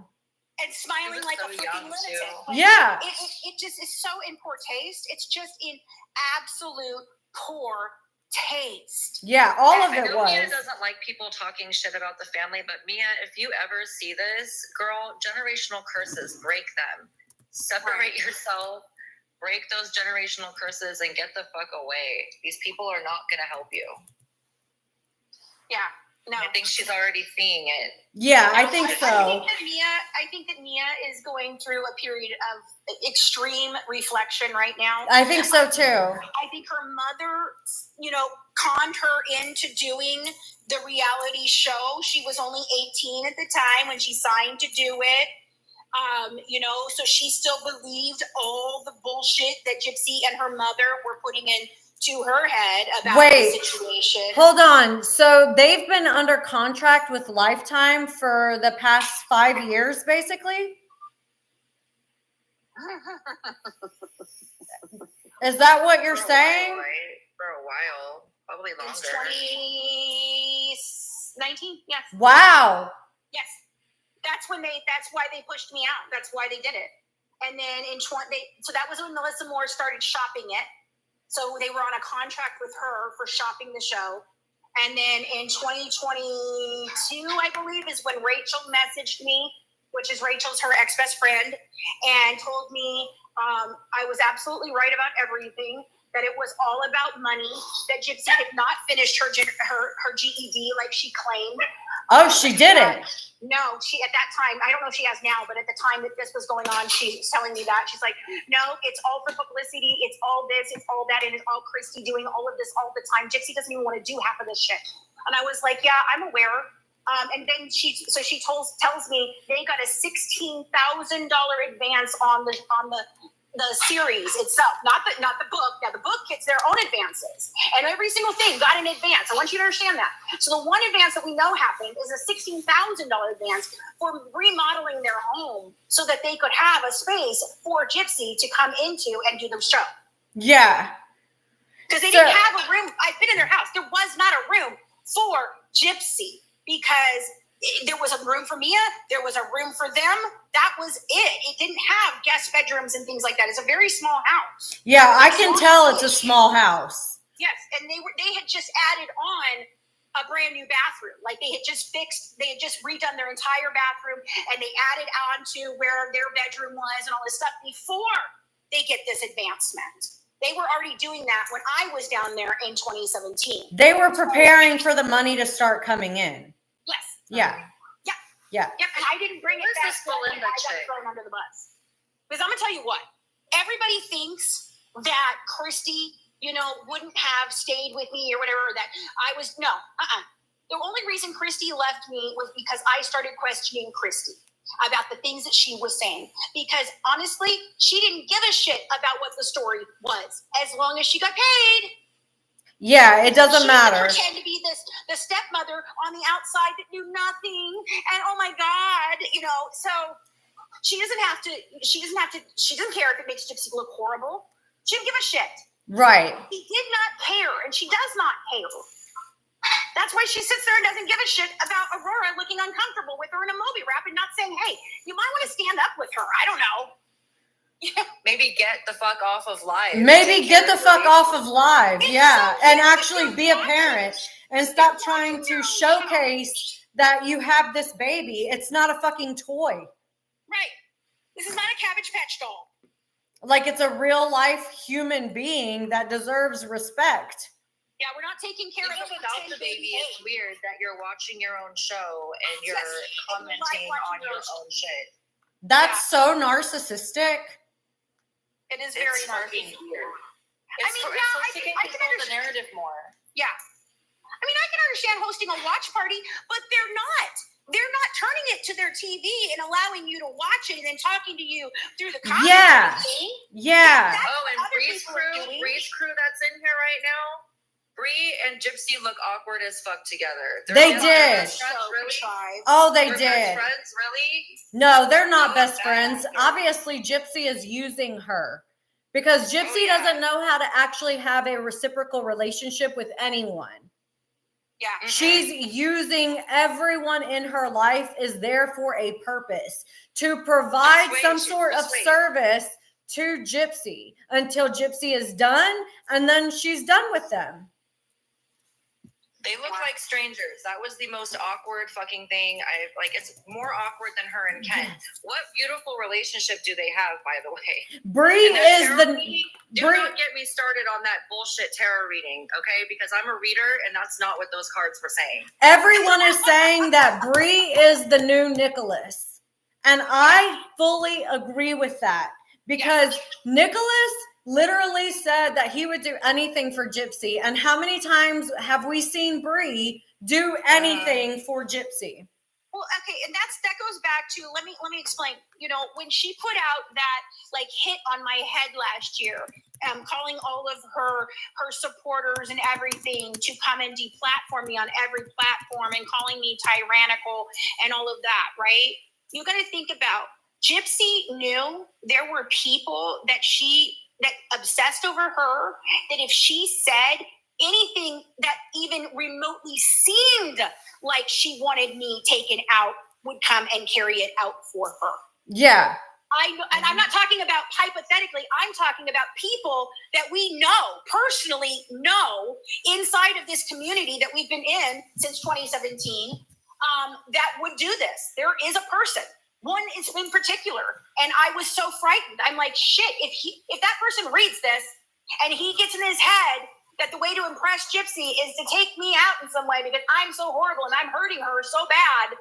And smiling like a freaking lunatic. Yeah. It just is so in poor taste. It's just in absolute poor taste. Yeah, all of it was. Mia doesn't like people talking shit about the family, but Mia, if you ever see this, girl, generational curses, break them. Separate yourself, break those generational curses, and get the fuck away. These people are not going to help you. Yeah. No. I think she's already seeing it. Yeah, I think so. I think that Mia is going through a period of extreme reflection right now. I think so too. I think her mother, conned her into doing the reality show. She was only 18 at the time when she signed to do it. So she still believed all the bullshit that Gypsy and her mother were putting in to her head about the situation. Hold on. So they've been under contract with Lifetime for the past 5 years, basically? Is that what you're saying? For a while. Probably longer. It's 2019, yes. Wow. Yes. That's why they pushed me out. That's why they did it. And then so that was when Melissa Moore started shopping it. So they were on a contract with her for shopping the show. And then in 2022, I believe, is when Rachel messaged me, which is Rachel's her ex-best friend, and told me I was absolutely right about everything, that it was all about money, that Gypsy had not finished her GED like she claimed. Oh, she didn't? No, she at that time, I don't know if she has now, but at the time that this was going on, she was telling me that. She's like, no, it's all for publicity. It's all this, it's all that, and it's all Christy doing all of this all the time. Gypsy doesn't even want to do half of this shit. And I was like, yeah, I'm aware. And then she tells me they got a $16,000 advance on the series itself, not the book. Now the book gets their own advances, and every single thing got an advance. I want you to understand that. So the one advance that we know happened is a $16,000 advance for remodeling their home so that they could have a space for Gypsy to come into and do the show. Yeah. Because they didn't have a room. I've been in their house. There was not a room for Gypsy because there was a room for Mia. There was a room for them. That was it. It didn't have guest bedrooms and things like that. It's a very small house. Yeah, I can tell it's a small house. Yes, and they had just added on a brand new bathroom. Like they had just redone their entire bathroom, and they added on to where their bedroom was and all this stuff before they get this advancement. They were already doing that when I was down there in 2017. They were preparing for the money to start coming in. Yes. Yeah. Yeah. Yeah. Yep. And I didn't bring it Where's back. this Belinda I got chick? thrown under the bus. Because I'm gonna tell you what. Everybody thinks that Christy, wouldn't have stayed with me or whatever. That I was The only reason Christy left me was because I started questioning Christy about the things that she was saying. Because honestly, she didn't give a shit about what the story was, as long as she got paid. Yeah, it doesn't She matter. would pretend to be the stepmother on the outside that knew nothing, and oh my God, So she doesn't care if it makes Gypsy look horrible. She didn't give a shit. Right. She did not care, and she does not care. That's why she sits there and doesn't give a shit about Aurora looking uncomfortable with her in a movie wrap and not saying, hey, you might want to stand up with her. I don't know. Maybe get the fuck off of live. Maybe get the fuck off of live. Yeah. And actually be a parent and stop trying to showcase that you have this baby. It's not a fucking toy. Right. This is not a Cabbage Patch doll. Like, it's a real life human being that deserves respect. Yeah, we're not taking care Even of it without the baby, it's weird that you're watching your own show and you're commenting on your own shit. That's so narcissistic. It is very It's fucking narcissistic. weird. I It's mean, for, yeah, it's I supposed to can- get I can control the understand. narrative more. Yeah. I mean, I can understand hosting a watch party, but they're not. They're not turning it to their TV and allowing you to watch it and then talking to you through the comments. Yeah. and everything. Yeah. That's Oh, what and other Bree's people are doing. crew that's in here right now. Bree and Gypsy look awkward as fuck together. They best did. friends, really? contrived. Oh, they They're did. best friends, really? No, they're not No, best bad friends. actor. Obviously, Gypsy is using her because Gypsy yeah. doesn't know how to actually have a reciprocal relationship with anyone. Yeah. She's using everyone in her life is there for a purpose to provide some sort of service to Gypsy until Gypsy is done, and then she's done with them. They look like strangers. That was the most awkward fucking thing. It's more awkward than her and Ken. What beautiful relationship do they have, by the way? Bree And that is tarot the reading, do Bree. not get me started on that bullshit tarot reading, okay? Because I'm a reader, and that's not what those cards were saying. Everyone is saying that Bree is the new Nicholas, and I fully agree with that because Nicholas literally said that he would do anything for Gypsy. And how many times have we seen Bree do anything for Gypsy? Well, okay, and that goes back to let me explain. When she put out that hit on my head last year, calling all of her supporters and everything to come and deplatform me on every platform and calling me tyrannical and all of that, right? You got to think about Gypsy knew there were people that obsessed over her, that if she said anything that even remotely seemed like she wanted me taken out, would come and carry it out for her. Yeah. And I'm not talking about hypothetically, I'm talking about people that we personally know inside of this community that we've been in since 2017, that would do this. There is a person. One is in particular, and I was so frightened. I'm like, shit, if that person reads this and he gets in his head that the way to impress Gypsy is to take me out in some way because I'm so horrible and I'm hurting her so bad,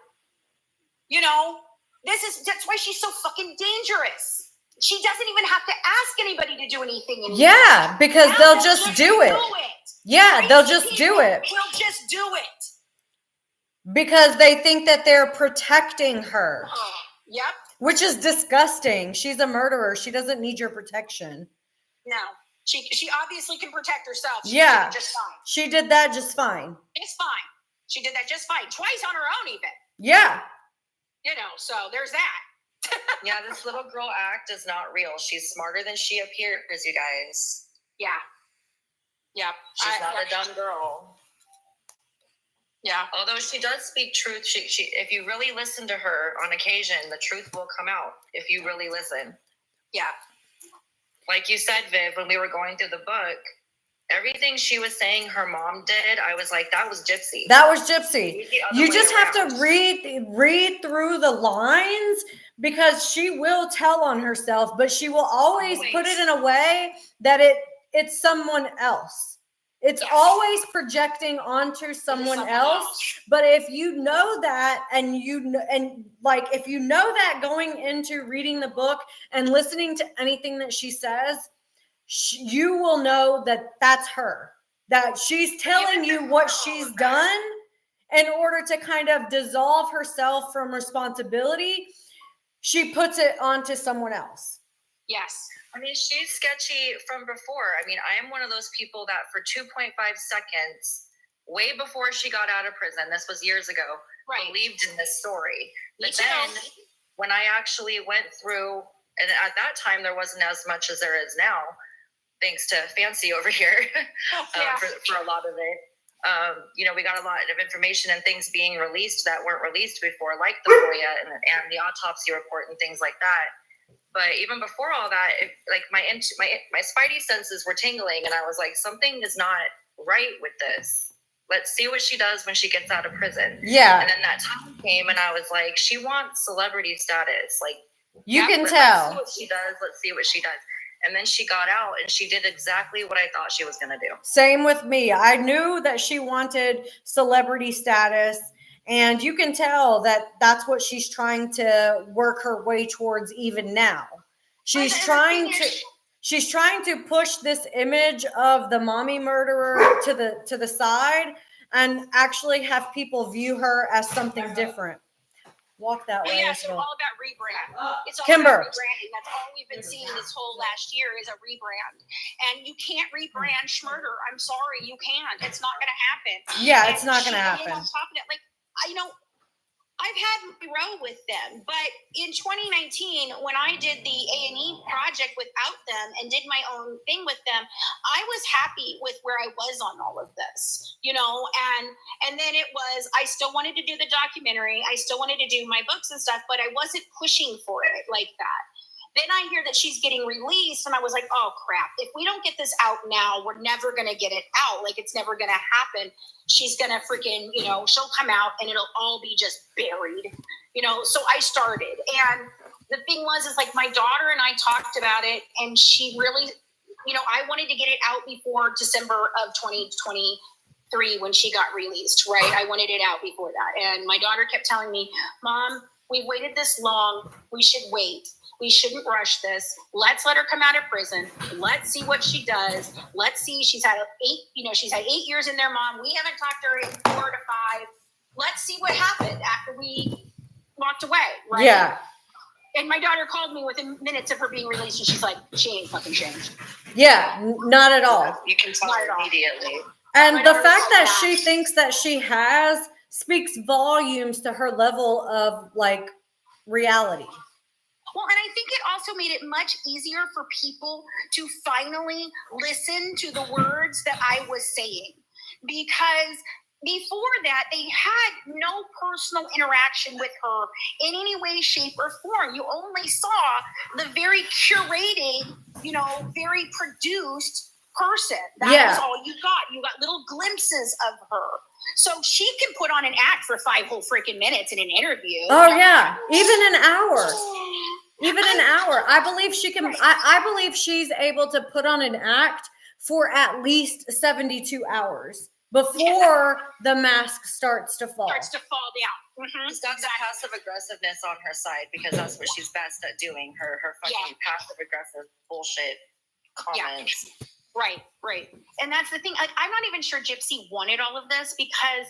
that's why she's so fucking dangerous. She doesn't even have to ask anybody to do anything anymore. Yeah, because Now they'll just do it. Yeah, they'll just do it. They'll just do it. Because they think that they're protecting her. Yep. Which is disgusting. She's a murderer. She doesn't need your protection. No. She obviously can protect herself. She Yeah. did it just fine. She did that just fine. It's fine. She did that just fine. Twice on her own even. Yeah. So there's that. Yeah, this little girl act is not real. She's smarter than she appears, you guys. Yeah. Yeah. She's not a dumb girl. Yeah. Although she does speak truth, she if you really listen to her on occasion, the truth will come out if you really listen. Yeah. Like you said, Viv, when we were going through the book, everything she was saying her mom did, I was like, that was Gypsy. That was Gypsy. You just have around. to read through the lines because she will tell on herself, but she will always put it in a way that it's someone else. It's Yes. always projecting onto someone else. But if you know that, and if you know that going into reading the book and listening to anything that she says, you will know that that's her, that she's telling you what she's done in order to kind of dissolve herself from responsibility. She puts it onto someone else. Yes. I mean, she's sketchy from before. I mean, I am one of those people that for 2.5 seconds, way before she got out of prison, this was years ago, believed in this story. But then when I actually went through, and at that time there wasn't as much as there is now, thanks to Fancy over here for a lot of it. We got a lot of information and things being released that weren't released before, like the FOIA and the autopsy report and things like that. But even before all that, my spidey senses were tingling, and I was like, something is not right with this. Let's see what she does when she gets out of prison. Yeah. And then that time came, and I was like, she wants celebrity status. Like, you can tell. Let's see what she does. Let's see what she does. And then she got out, and she did exactly what I thought she was going to do. Same with me. I knew that she wanted celebrity status. And you can tell that that's what she's trying to work her way towards even now. She's trying to push this image of the mommy murderer to the side and actually have people view her as something different. Walk that way. Yeah, it's all about rebrand. It's all Kimber. about rebranding. That's all we've been seeing this whole last year is a rebrand. And you can't rebrand Schmurder. I'm sorry, you can't. It's not going to happen. Yeah, it's not going to happen. On top of that, I've had my row with them, but in 2019, when I did the A&E project without them and did my own thing with them, I was happy with where I was on all of this, and then it was, I still wanted to do the documentary. I still wanted to do my books and stuff, but I wasn't pushing for it like that. Then I hear that she's getting released, and I was like, oh, crap. If we don't get this out now, we're never going to get it out. Like, it's never going to happen. She's going to freaking, she'll come out, and it'll all be just buried, So I started. And the thing was, is like my daughter and I talked about it, and she really, I wanted to get it out before December of 2023 when she got released, right? I wanted it out before that. And my daughter kept telling me, Mom, we waited this long. We should wait. We shouldn't rush this. Let's let her come out of prison. Let's see what she does. Let's see. She's had 8 years in there, Mom. We haven't talked to her in 4 to 5. Let's see what happened after we walked away, right? Yeah. And my daughter called me within minutes of her being released, and she's like, she ain't fucking changed. Yeah, not at all. You can tell immediately. And the fact that she thinks that she has speaks volumes to her level of reality. Well, and I think it also made it much easier for people to finally listen to the words that I was saying. Because before that, they had no personal interaction with her in any way, shape, or form. You only saw the very curated, very produced person. That was all you got. You got little glimpses of her. So she can put on an act for 5 whole freaking minutes in an interview. Oh, yeah. Even an hour. Even an hour. I believe she can. I believe she's able to put on an act for at least 72 hours before the mask starts to fall. Down. Mm-hmm. She's got some passive aggressiveness on her side because that's what she's best at doing. Her fucking passive aggressive bullshit comments. Yeah. Right. And that's the thing. I'm not even sure Gypsy wanted all of this, because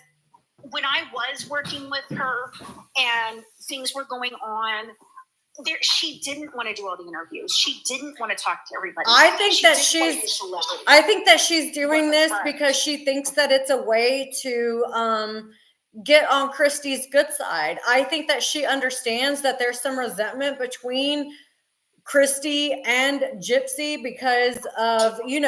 when I was working with her and things were going on, she didn't want to do all the interviews. She didn't want to talk to everybody. I think that she's doing this because she thinks that it's a way to get on Christy's good side. I think that she understands that there's some resentment between Christy and Gypsy because of, Dee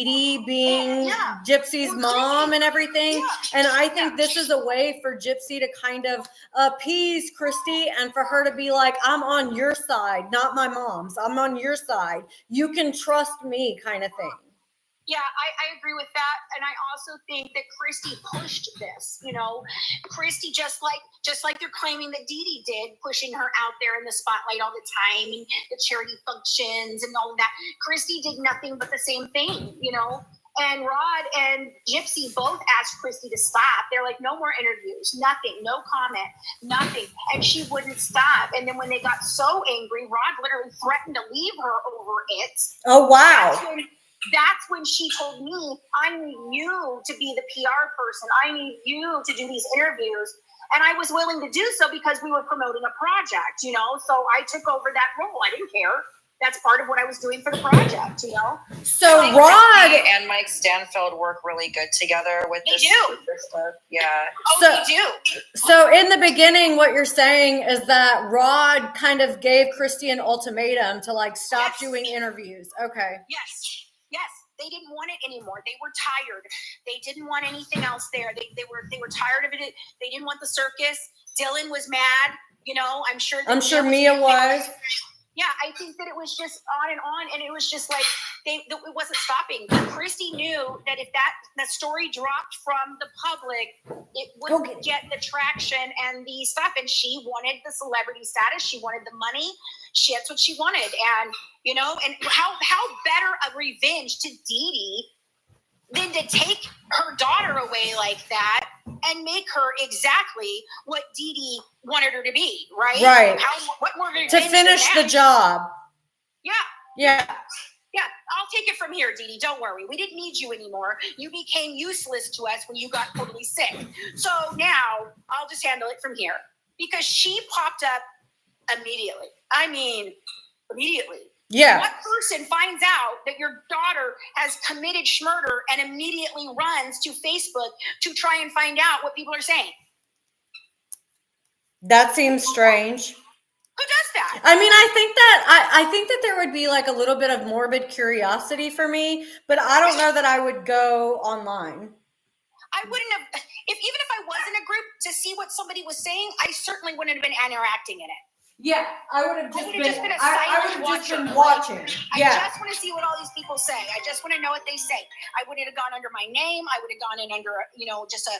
Dee being Gypsy's mom and everything. And I think this is a way for Gypsy to kind of appease Christy and for her to be like, I'm on your side, not my mom's. I'm on your side. You can trust me, kind of thing. Yeah, I agree with that. And I also think that Christy pushed this, Christy, just like they're claiming that Dee Dee did, pushing her out there in the spotlight all the time and the charity functions and all of that. Christy did nothing but the same thing, And Rod and Gypsy both asked Christy to stop. They're like, no more interviews, nothing, no comment, nothing. And she wouldn't stop. And then when they got so angry, Rod literally threatened to leave her over it. Oh, wow. That's when she told me, I need you to be the PR person. I need you to do these interviews. And I was willing to do so because we were promoting a project, So I took over that role. I didn't care. That's part of what I was doing for the project, So Christy Rod and Mike Stanfield work really good together with They this do. stuff. Yeah. Oh, So- they do. So in the beginning, what you're saying is that Rod kind of gave Christy an ultimatum to stop Yes. doing interviews. Okay. Yes. They didn't want it anymore. They were tired. They didn't want anything else there. They were tired of it. They didn't want the circus. Dylan was mad. I'm sure. I'm sure Mia was. Yeah, I think that it was just on, and it was just like it wasn't stopping. Christy knew that if the story dropped from the public, it wouldn't get the traction and the stuff. And she wanted the celebrity status. She wanted the money. That's what she wanted. And and how better a revenge to Dee Dee than to take her daughter away like that and make her exactly what Dee Dee wanted her to be, right? Right. What more revenge To finish than the that? job. Yeah. Yeah. Yeah, I'll take it from here, Dee Dee. Don't worry. We didn't need you anymore. You became useless to us when you got totally sick. So now I'll just handle it from here. Because she popped up immediately. I mean, immediately. Yeah. What person finds out that your daughter has committed murder and immediately runs to Facebook to try and find out what people are saying? That seems strange. Who does that? I mean, I think that there would be a little bit of morbid curiosity for me, but I don't know that I would go online. I wouldn't have, even if I was in a group to see what somebody was saying, I certainly wouldn't have been interacting in it. Yeah, I would have just been a I silent would have just been watcher. watching. I Yeah. just want to see what all these people say. I just want to know what they say. I wouldn't have gone under my name. I would have gone in under, just a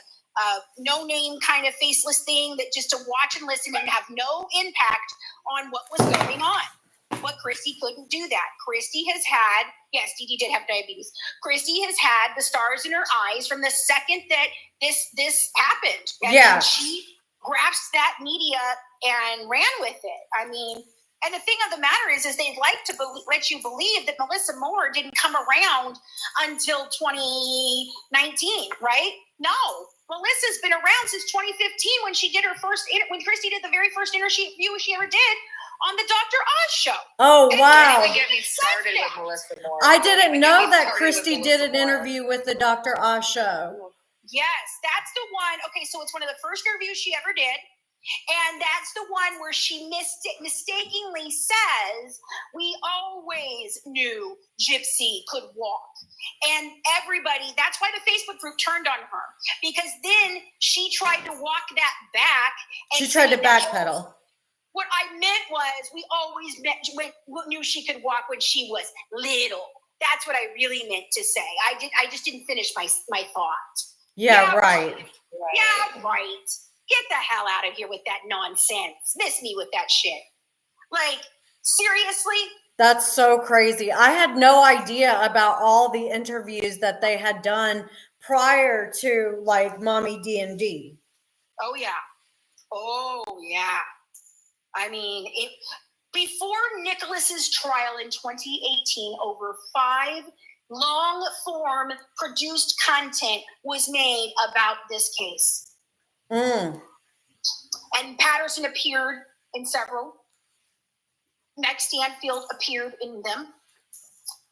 no name kind of faceless thing that just to watch and listen and have no impact on what was going on. But Christy couldn't do that. Christy has had, yes, Dee Dee did have diabetes. Christy has had the stars in her eyes from the second that this happened. And Yeah. she grasped that media and ran with it. I mean, and the thing of the matter is they'd like to let you believe that Melissa Moore didn't come around until 2019, right? No, Melissa's been around since 2015 when she did when Christy did the very first interview she ever did on the Dr. Oz show. Oh, And wow. Don't even get me started with Melissa Moore. I didn't Don't know even get me that started Christy with did Melissa an Moore. interview with the Dr. Oz show. Yes, that's the one. Okay, so it's one of the first interviews she ever did. And that's the one where she mistakenly says, we always knew Gypsy could walk. And everybody, that's why the Facebook group turned on her. Because then she tried to walk that back. And She tried to say that, backpedal. What I meant was we always knew she could walk when she was little. That's what I really meant to say. I just didn't finish my thought. Yeah, right. Yeah, right. Get the hell out of here with that nonsense. Miss me with that shit. Seriously? That's so crazy. I had no idea about all the interviews that they had done prior to Mommy D&D. Oh, yeah. Oh, yeah. I mean, before Nicholas's trial in 2018, over 5 long-form produced content was made about this case. Mm. And Patterson appeared in several. Meg Stanfield appeared in them.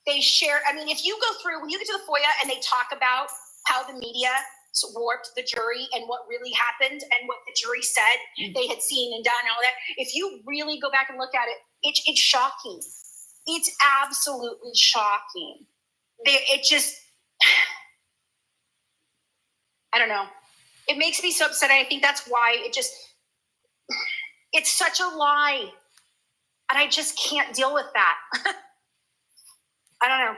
They shared, if you go through, when you get to the FOIA and they talk about how the media warped the jury and what really happened and what the jury said they had seen and done and all that, if you really go back and look at it, it's shocking. It's absolutely shocking. I don't know. It makes me so upset. I think that's why it's such a lie. And I just can't deal with that. I don't know.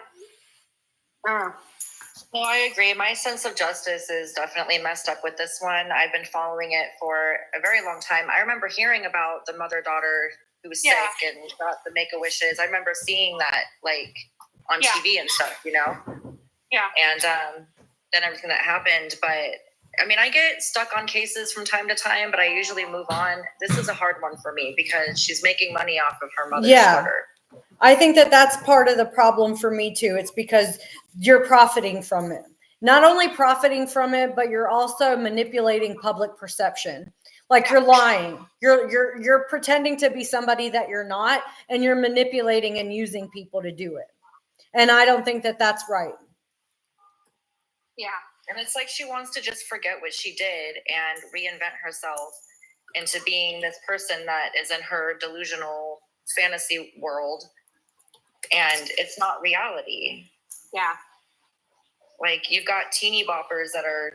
Well, I agree. My sense of justice is definitely messed up with this one. I've been following it for a very long time. I remember hearing about the mother-daughter who was sick and got the Make-A-Wishes. I remember seeing that, like, on TV and stuff, you know? Yeah. And then everything that happened. But, I mean, I get stuck on cases from time to time, but I usually move on. This is a hard one for me because she's making money off of her mother's murder. I think that that's part of the problem for me too. It's because you're profiting from it. Not only profiting from it, but you're also manipulating public perception. Like you're lying. You're pretending to be somebody that you're not, and you're manipulating and using people to do it. And I don't think that that's right. Yeah. And it's like she wants to just forget what she did and reinvent herself into being this person that is in her delusional fantasy world. And it's not reality. Yeah. Like you've got teeny boppers that are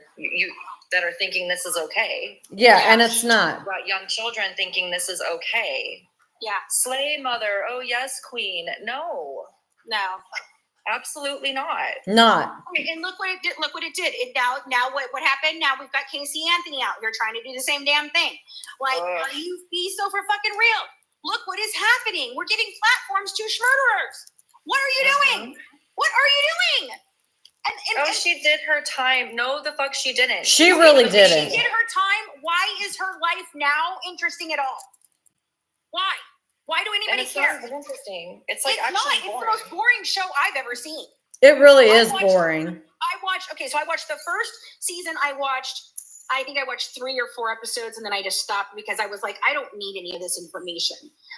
thinking this is okay. Yeah, and it's not. You've got young children thinking this is okay. Yeah. Slay mother, oh yes, queen. No, absolutely not. Not. And look what it did. Look what it did. Now what happened? Now we've got Casey Anthony out here trying to do the same damn thing. Like, are you be so for fucking real? Look what is happening. We're giving platforms to murderers. What are you doing? What are you doing? And she did her time. No, the fuck she didn't. She really didn't. She did her time. Why is her life now interesting at all? Why? Why do anybody care? It's interesting. It's like it's actually not. boring. It's the most boring show I've ever seen. It really is boring. I watched the first season. I think I watched 3 or 4 episodes, and then I just stopped because I was like, I don't need any of this information.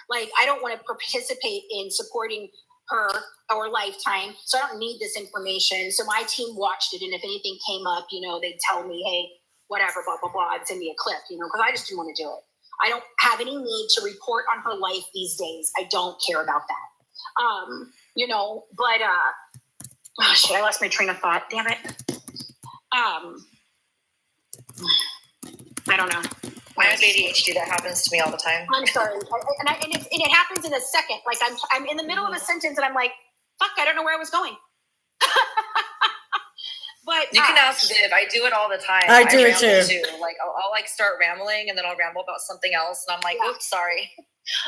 Like, I don't want to participate in supporting her or Lifetime, so I don't need this information. So my team watched it, and if anything came up, you know, they'd tell me, hey, whatever, blah, blah, blah, and send me a clip, you know, because I just didn't want to do it. I don't have any need to report on her life these days. I don't care about that. You know, but, oh shit, I lost my train of thought. Damn it. I don't know. I have ADHD. That happens to me all the time. I'm sorry. And it happens in a second. Like I'm in the middle of a sentence and I'm like, fuck, I don't know where I was going. But you can ask Viv. I do it all the time. I do it too. Like I'll like start rambling and then I'll ramble about something else and I'm like, oops, sorry.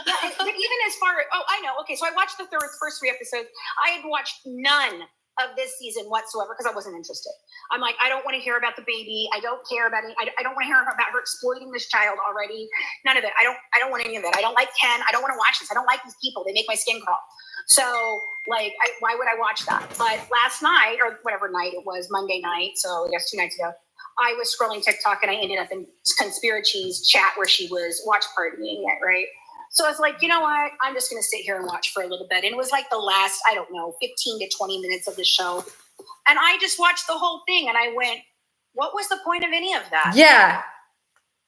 Yeah, but even as far as, I know. Okay, so I watched the first 3 episodes. I had watched none of this season whatsoever because I wasn't interested. I'm like, I don't want to hear about the baby. I don't care about it. I don't want to hear about her exploiting this child already. None of it. I don't want any of it. I don't like Ken. I don't want to watch this. I don't like these people. They make my skin crawl. So, like, why would I watch that? But last night, or whatever night it was, Monday night, so I guess 2 nights ago, I was scrolling TikTok and I ended up in Conspiracy's chat where she was watch partying it, right? So I was like, you know what? I'm just going to sit here and watch for a little bit. And it was like the last, 15 to 20 minutes of the show. And I just watched the whole thing and I went, what was the point of any of that? Yeah.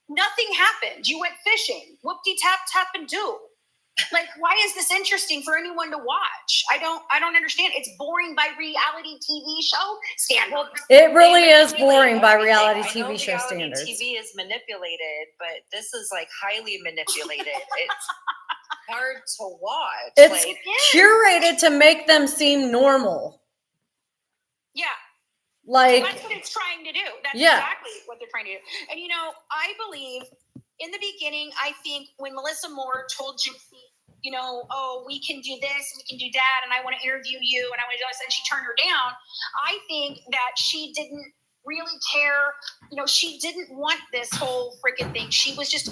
Nothing happened. You went fishing. Whoop-de-tap, tap and do. Like, why is this interesting for anyone to watch? I don't understand. It's boring by reality TV show standards. It really is boring by reality TV show reality standards. TV is manipulated, but this is like highly manipulated. It's hard to watch. It's like, curated to make them seem normal. Yeah. Like, that's what it's trying to do. That's yeah. exactly what they're trying to do. And, you know, I believe in the beginning, I think when Melissa Moore told Gypsy, you know, oh, we can do this and we can do that, and I want to interview you, and I want to do this, and she turned her down, I think that she didn't really care. You know, she didn't want this whole freaking thing. She was just,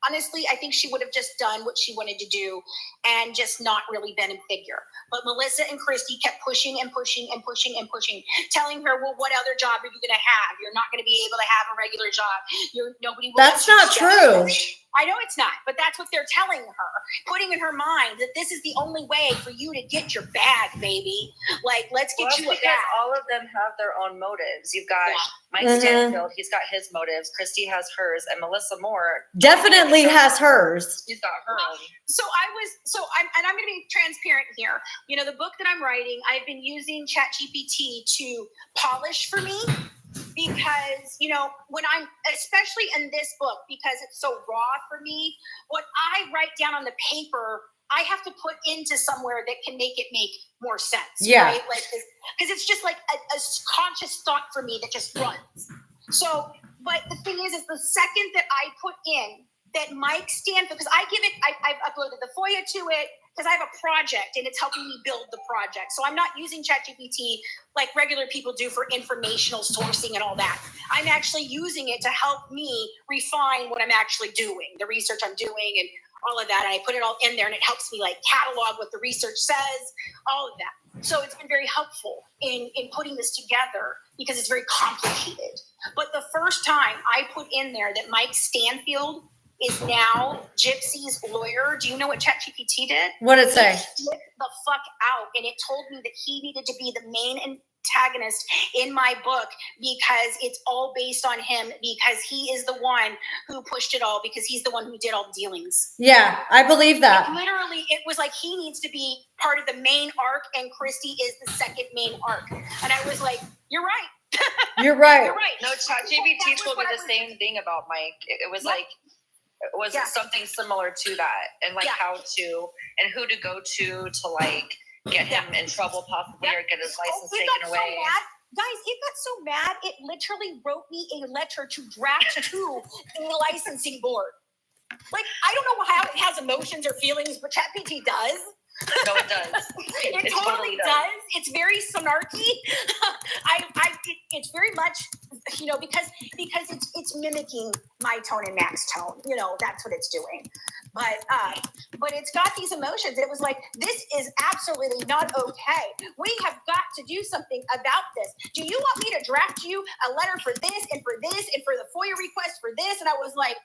honestly, I think she would have just done what she wanted to do and just not really been in figure. But Melissa and Christy kept pushing and pushing and pushing and pushing, telling her, well, what other job are you going to have? You're not going to be able to have a regular job. Nobody will. That's not true. I know it's not, but that's what they're telling her, putting in her mind that this is the only way for you to get your bag, baby. Like, let's get you a bag. All of them have their own motives. You've got Mike Stanfield, he's got his motives. Christy has hers, and Melissa Moore definitely has hers. She's got her own. I'm going to be transparent here. You know, the book that I'm writing, I've been using ChatGPT to polish for me. Because, you know, when I'm, especially in this book, because it's so raw for me, what I write down on the paper I have to put into somewhere that can make it make more sense. Yeah. Right? Like, because it's just like a conscious thought for me that just runs. So, but the thing is the second that I put in that Mike Stanfield, because I've uploaded the FOIA to it because I have a project and it's helping me build the project. So I'm not using ChatGPT like regular people do for informational sourcing and all that. I'm actually using it to help me refine what I'm actually doing, the research I'm doing and all of that. And I put it all in there and it helps me like catalog what the research says, all of that. So it's been very helpful in putting this together because it's very complicated. But the first time I put in there that Mike Stanfield is now Gypsy's lawyer. Do you know what ChatGPT did? What did it say? It flipped the fuck out, and it told me that he needed to be the main antagonist in my book because it's all based on him because he is the one who pushed it all because he's the one who did all the dealings. Yeah, I believe that. Like, literally, it was like he needs to be part of the main arc, and Christy is the second main arc. And I was like, "You're right." You're right. You're right. No, ChatGPT told me the same thing about Mike. It was like, it was something similar to that, and like how to and who to go to like get him in trouble possibly or get his license taken away. So mad. Guys, it got so mad, it literally wrote me a letter to draft to the licensing board. Like, I don't know how it has emotions or feelings, but ChatGPT does. No, it does. It totally does. It's very snarky. It's very much, because it's mimicking my tone and Mac's tone. That's what it's doing. But it's got these emotions. It was like, this is absolutely not okay. We have got to do something about this. Do you want me to draft you a letter for this and for this and for the FOIA request for this? And I was like,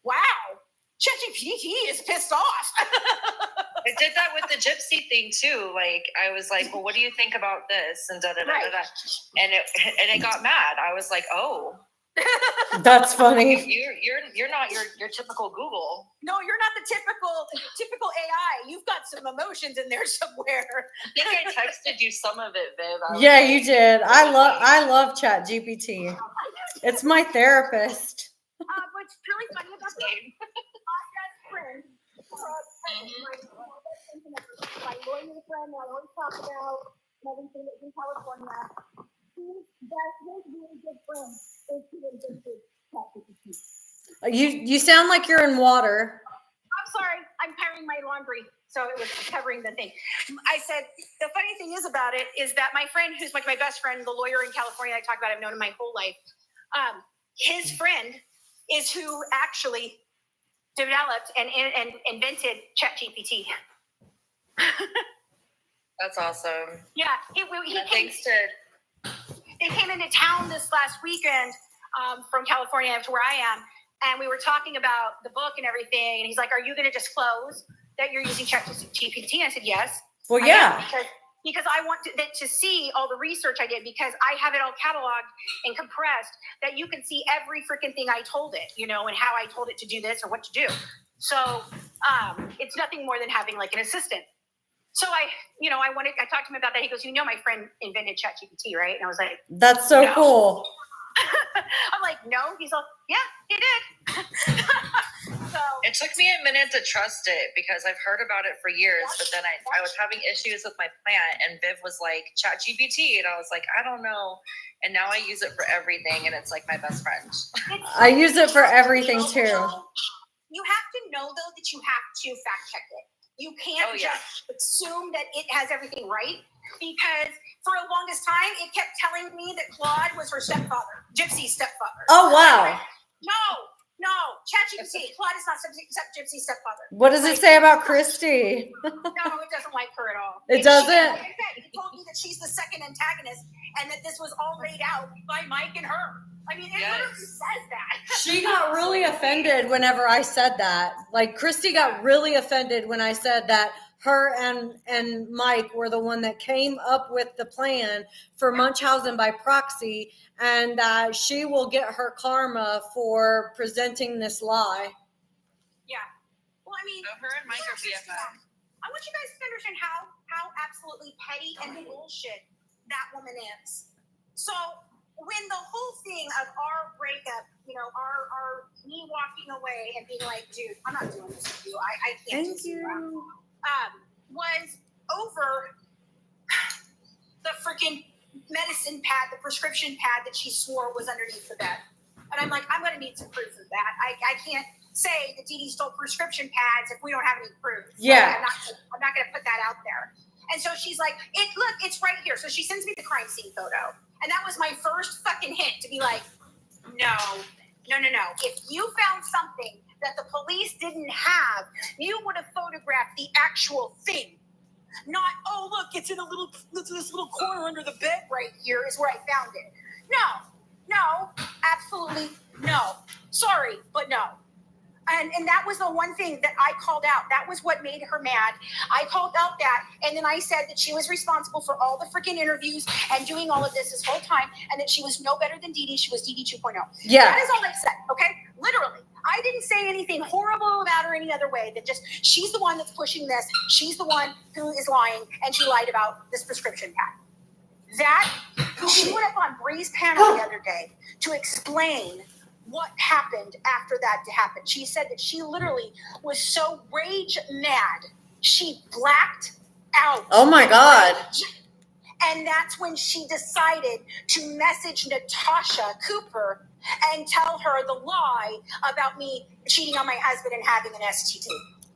wow, ChatGPT is pissed off. I did that with the Gypsy thing too. Like, I was like, well, what do you think about this? And da da da da da. And it got mad. I was like, oh, that's funny. You're not your typical Google. No, you're not the typical AI. You've got some emotions in there somewhere. I think I texted you some of it, Viv. Yeah, you did. I love ChatGPT. It's my therapist. What's really funny about this, my best friend, my lawyer friend that I always talk about everything that's in California, his really good friend is ChatGPT. You sound like you're in water. I'm sorry, I'm carrying my laundry, so it was covering the thing. I said, the funny thing is about it is that my friend, who's like my best friend, the lawyer in California I talk about, I've known him my whole life, his friend is who actually developed and invented ChatGPT. That's awesome. Yeah, he came into town this last weekend from California to where I am, and we were talking about the book and everything, and he's like, are you going to disclose that you're using ChatGPT? And I said, yes. Well, yeah. Because I want to see all the research I did, because I have it all cataloged and compressed that you can see every freaking thing I told it, and how I told it to do this or what to do. So it's nothing more than having like an assistant. So I talked to him about that. He goes, my friend invented ChatGPT, right? And I was like, that's so cool. I'm like, no. He's like, yeah, he did. So it took me a minute to trust it because I've heard about it for years, but then I was having issues with my plant, and Viv was like, ChatGPT, and I was like, I don't know. And now I use it for everything, and it's like my best friend. I use it for everything too. You have to know though that you have to fact check it. You can't just assume that it has everything right, because for the longest time it kept telling me that Claude was her stepfather, Gypsy's stepfather. Oh wow. No, ChatGPT. Claude is not Gypsy's stepfather. What does it say about Christy? No, it doesn't like her at all. It doesn't? Like I said, it told me that she's the second antagonist and that this was all laid out by Mike and her. I mean, it literally says that. She got really offended whenever I said that. Like, Christy got really offended when I said that her and Mike were the one that came up with the plan for Munchausen by proxy, and that she will get her karma for presenting this lie. Yeah. Well, I mean, her and Mike are BFF. I want you guys to understand how absolutely petty and bullshit that woman is. So when the whole thing of our breakup, our me walking away and being like, dude, I'm not doing this with you. I can't do this. was over the freaking medicine pad, the prescription pad that she swore was underneath the bed. And I'm like, I'm going to need some proof of that. I can't say that Dee Dee stole prescription pads if we don't have any proof. Yeah. Like, I'm not going to put that out there. And so she's like, look, it's right here. So she sends me the crime scene photo. And that was my first fucking hint to be like, no. If you found something that the police didn't have, you would have photographed the actual thing. Not, oh, look, it's in this little corner under the bed right here is where I found it. No, absolutely no. Sorry, but no. And that was the one thing that I called out. That was what made her mad. I called out that, and then I said that she was responsible for all the freaking interviews and doing all of this whole time, and that she was no better than Dee Dee. She was Dee Dee 2.0. Yeah. That is all I said, okay? Literally. I didn't say anything horrible about her any other way, that just she's the one that's pushing this. She's the one who is lying, and she lied about this prescription pad. She went up on Bree's panel the other day to explain what happened after that to happen. She said that she literally was so rage mad, she blacked out. Oh my God. And that's when she decided to message Natasha Cooper and tell her the lie about me cheating on my husband and having an STD.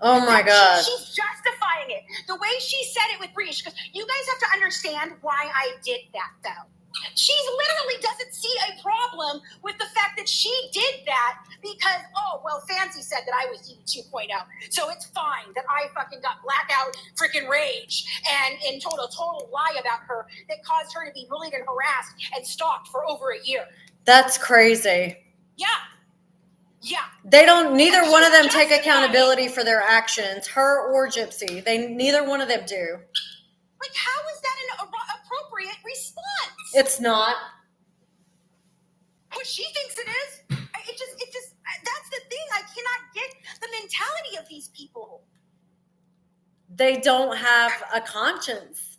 Oh my God. She's justifying it. The way she said it with Bree, because you guys have to understand why I did that, though. She literally doesn't see a problem with the fact that she did that because, Fancy said that I was Dee Dee 2.0. So it's fine that I fucking got blackout freaking rage and told a total lie about her that caused her to be bullied and harassed and stalked for over a year. That's crazy. Yeah. Neither one of them take accountability for their actions, her or Gypsy. Neither one of them do. Like, how is that an appropriate response? It's not. What she thinks it is. It just, that's the thing. I cannot get the mentality of these people. They don't have a conscience.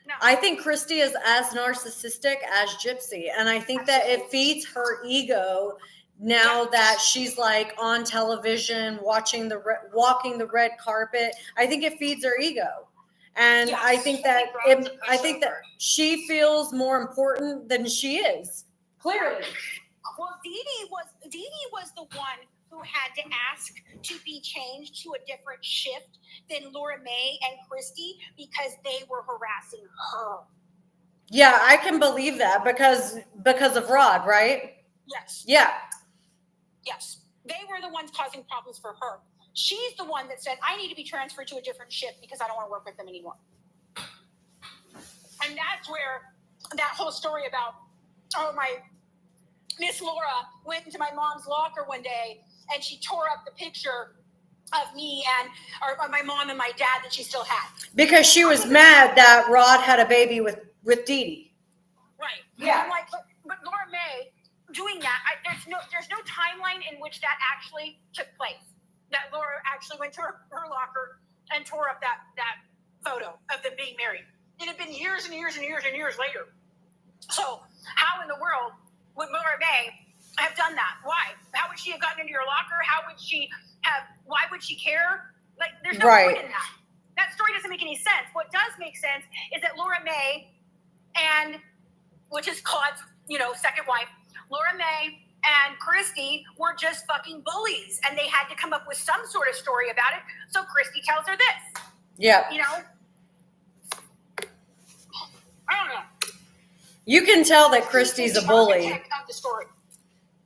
No. I think Christy is as narcissistic as Gypsy. And I think that it feeds her ego now that she's like on television, walking the red carpet. I think it feeds her ego. And Yes. I think that she feels more important than she is. Clearly. Well, Dee Dee was the one who had to ask to be changed to a different shift than Laura May and Christy because they were harassing her. Yeah, I can believe that because of Rod, right? Yes. Yeah. Yes. They were the ones causing problems for her. She's the one that said, I need to be transferred to a different shift because I don't want to work with them anymore. And that's where that whole story about, my Miss Laura went into my mom's locker one day and she tore up the picture of me or my mom and my dad that she still had. Because she was mad that Rod had a baby with Dee Dee. Right. Yeah. I'm like, but Laura May doing that, there's no timeline in which that actually took place. That Laura actually went to her locker and tore up that photo of them being married. It had been years and years and years and years later. So how in the world would Laura May have done that? Why? How would she have gotten into your locker? Why would she care? Like, there's no point in that. That story doesn't make any sense. What does make sense is that Laura May which is Claude's, second wife, Laura May and Christy were just fucking bullies, and they had to come up with some sort of story about it. So Christy tells her this. Yeah. I don't know. You can tell that Christy's a bully. Of the story.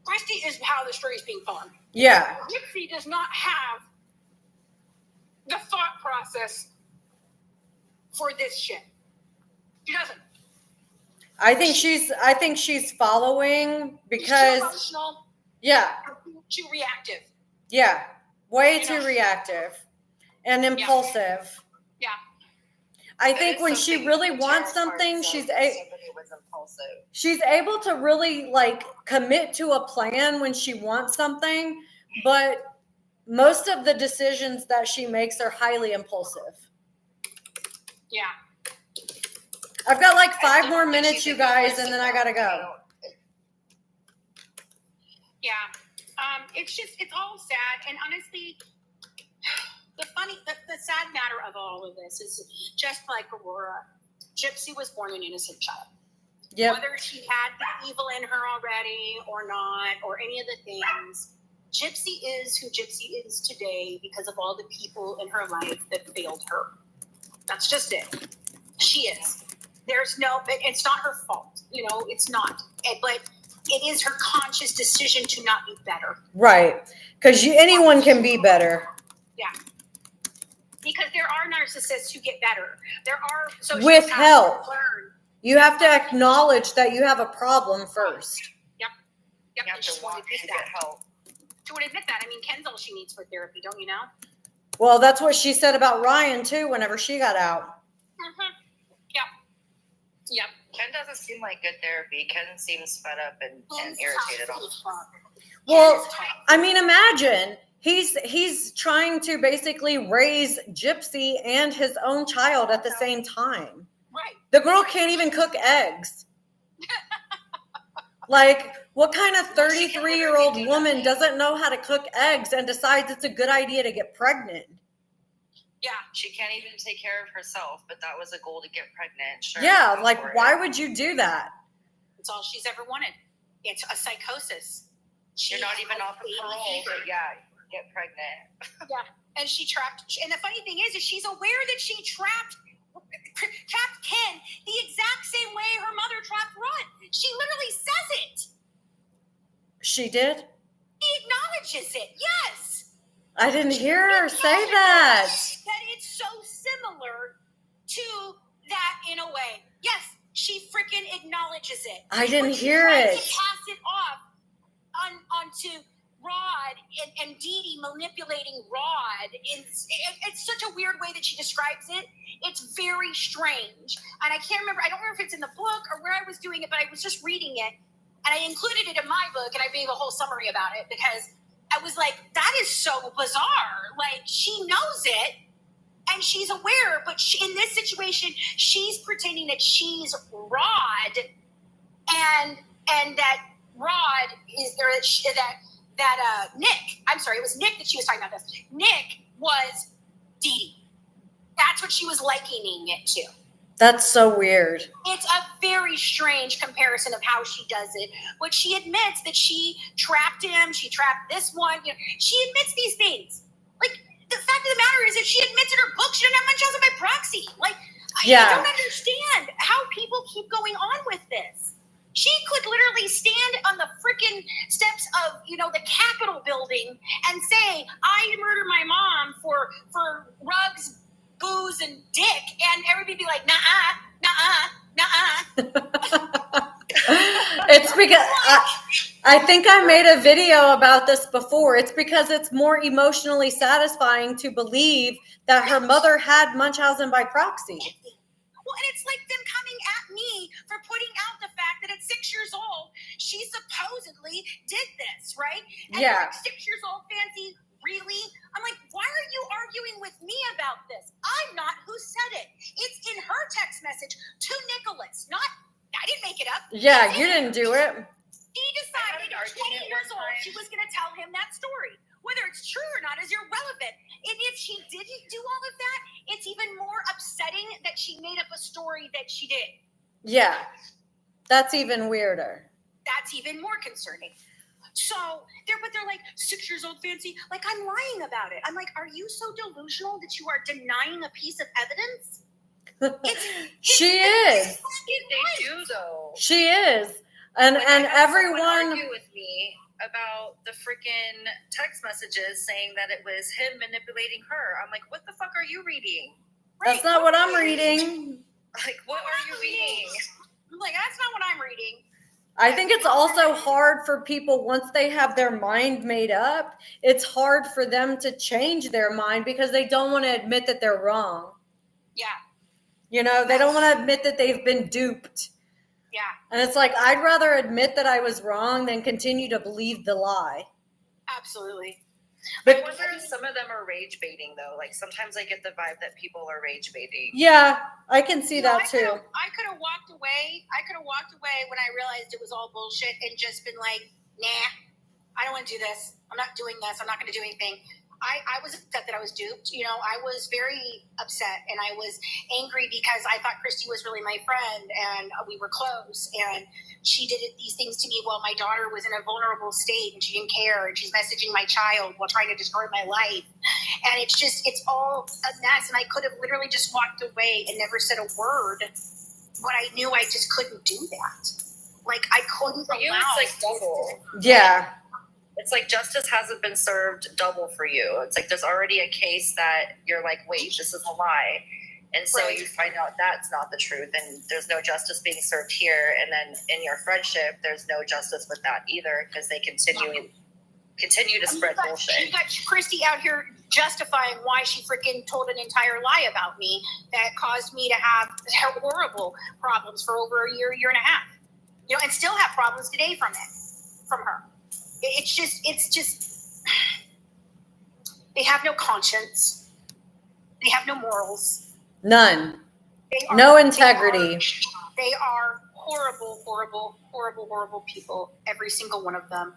Christy is how the story is being told. Yeah. Gypsy does not have the thought process for this shit. She doesn't. I think she's following because She's too emotional. Yeah. Too reactive. Yeah. Way too reactive and impulsive. Yeah. I think when she really wants something, she's able to really commit to a plan when she wants something, but most of the decisions that she makes are highly impulsive. Yeah. I've got 5 more minutes, you guys, and then I gotta go. Yeah. It's all sad. And honestly, The sad matter of all of this is just like Aurora, Gypsy was born an innocent child. Yep. Whether she had the evil in her already or not, or any of the things, Gypsy is who Gypsy is today because of all the people in her life that failed her. That's just it. She is. It's not her fault. It's not. But it is her conscious decision to not be better. Right. Because anyone can be better. Yeah. Because there are narcissists who get better. There are With sociopaths help. who learn. You have to acknowledge that you have a problem first. Yep. You have And she to won't want admit to that. get help. She won't admit that. I mean, Ken's all she needs for therapy, don't you know? Well, that's what she said about Ryan, too, whenever she got out. Mm-hmm. Yep. Ken doesn't seem like good therapy. Ken seems fed up and irritated all the time. Well, I mean, imagine he's trying to basically raise Gypsy and his own child at the same time. Right. The girl can't even cook eggs. Like, what kind of 33-year-old woman doesn't know how to cook eggs and decides it's a good idea to get pregnant? Yeah, she can't even take care of herself, but that was a goal to get pregnant. Sure, Yeah, like, why would you do that? It's all she's ever wanted. It's a psychosis. You're not even off of parole, but yeah, get pregnant. Yeah, and she trapped. And the funny thing is she's aware that she trapped Ken the exact same way her mother trapped Rod. She literally says it. She did? He acknowledges it. Yes. I didn't hear her say that. That it's so similar to that in a way. Yes, she freaking acknowledges it. I didn't But she hear tries it. to pass it off onto Rod and Dee Dee manipulating Rod. It's such a weird way that she describes it. It's very strange. And I can't remember, I don't remember if it's in the book or where I was doing it, but I was just reading it. And I included it in my book, and I gave a whole summary about it because I was like, that is so bizarre. Like, she knows it, and she's aware, but in this situation, she's pretending that she's Rod, and that Rod is there. That Nick. I'm sorry, it was Nick that she was talking about this. Nick was Dee Dee. That's what she was likening it to. That's so weird. It's a very strange comparison of how she does it. But she admits that she trapped him. She trapped this one. She admits these things. Like, the fact of the matter is that she admits in her book she doesn't have Munchausen by proxy. Like, I don't understand how people keep going on with this. She could literally stand on the freaking steps of, the Capitol building and say, I murdered my mom for rugs, booze, and dick, and everybody be like, nuh-uh. It's because I think I made a video about this before. It's because it's more emotionally satisfying to believe that her mother had Munchausen by proxy. Well, and it's like them coming at me for putting out the fact that at 6 years old, she supposedly did this, right? And Yeah. like 6 years old, Fancy, really? I'm like, why are you arguing with me about this? I'm not who said it. It's in her text message to Nicholas, I didn't make it up. Yeah, you didn't do it. She decided at 20 years old she was going to tell him that story. Whether it's true or not is irrelevant. And if she didn't do all of that, it's even more upsetting that she made up a story that she did. Yeah, that's even weirder. That's even more concerning. So they're like 6 years old, Fancy. Like, I'm lying about it. I'm like, are you so delusional that you are denying a piece of evidence? She is. They do though. She is. And everyone argue with me about the freaking text messages saying that it was him manipulating her. I'm like, what the fuck are you reading? That's not what I'm reading. Like, what are you reading? I'm like, that's not what I'm reading. I think it's also hard for people once they have their mind made up. It's hard for them to change their mind because they don't want to admit that they're wrong. Yeah. They don't want to admit that they've been duped. Yeah. And it's like, I'd rather admit that I was wrong than continue to believe the lie. Absolutely. I wonder if some of them are rage baiting though. Like sometimes I get the vibe that people are rage baiting. Yeah, I can see that too. I could have walked away. When I realized it was all bullshit and just been like, nah, I don't want to do this. I'm not doing this. I'm not going to do anything. I was upset that I was duped. You know, I was very upset and I was angry because I thought Christy was really my friend and we were close. And she did these things to me while my daughter was in a vulnerable state and she didn't care. And she's messaging my child while trying to destroy my life. And it's all a mess. And I could have literally just walked away and never said a word. But I knew I just couldn't do that. Like, I couldn't For you, allow. it's like double. Yeah. It's like justice hasn't been served double for you. It's like there's already a case that you're like, wait, this is a lie. And so Right. you find out that's not the truth and there's no justice being served here. And then in your friendship, there's no justice with that either because they continue to spread bullshit. You got Christy out here justifying why she freaking told an entire lie about me that caused me to have horrible problems for over a year and a half. You know, and still have problems today from her. It's just, they have no conscience. They have no morals. None. They are, No integrity. They are horrible, horrible, horrible, horrible people. Every single one of them.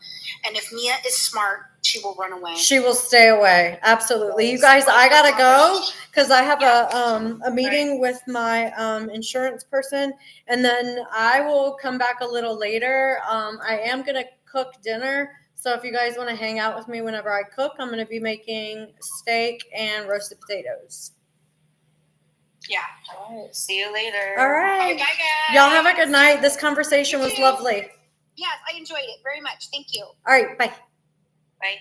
And if Mia is smart, she will run away. She will stay away. Absolutely. You guys, I gotta go because I have a meeting with my insurance person, and then I will come back a little later. I am gonna cook dinner, so if you guys want to hang out with me whenever I cook, I'm gonna be making steak and roasted potatoes. Yeah. All right. See you later. All right. Bye, guys. Y'all have a good night. This conversation was lovely. Yes, I enjoyed it very much. Thank you. All right. Bye. Bye.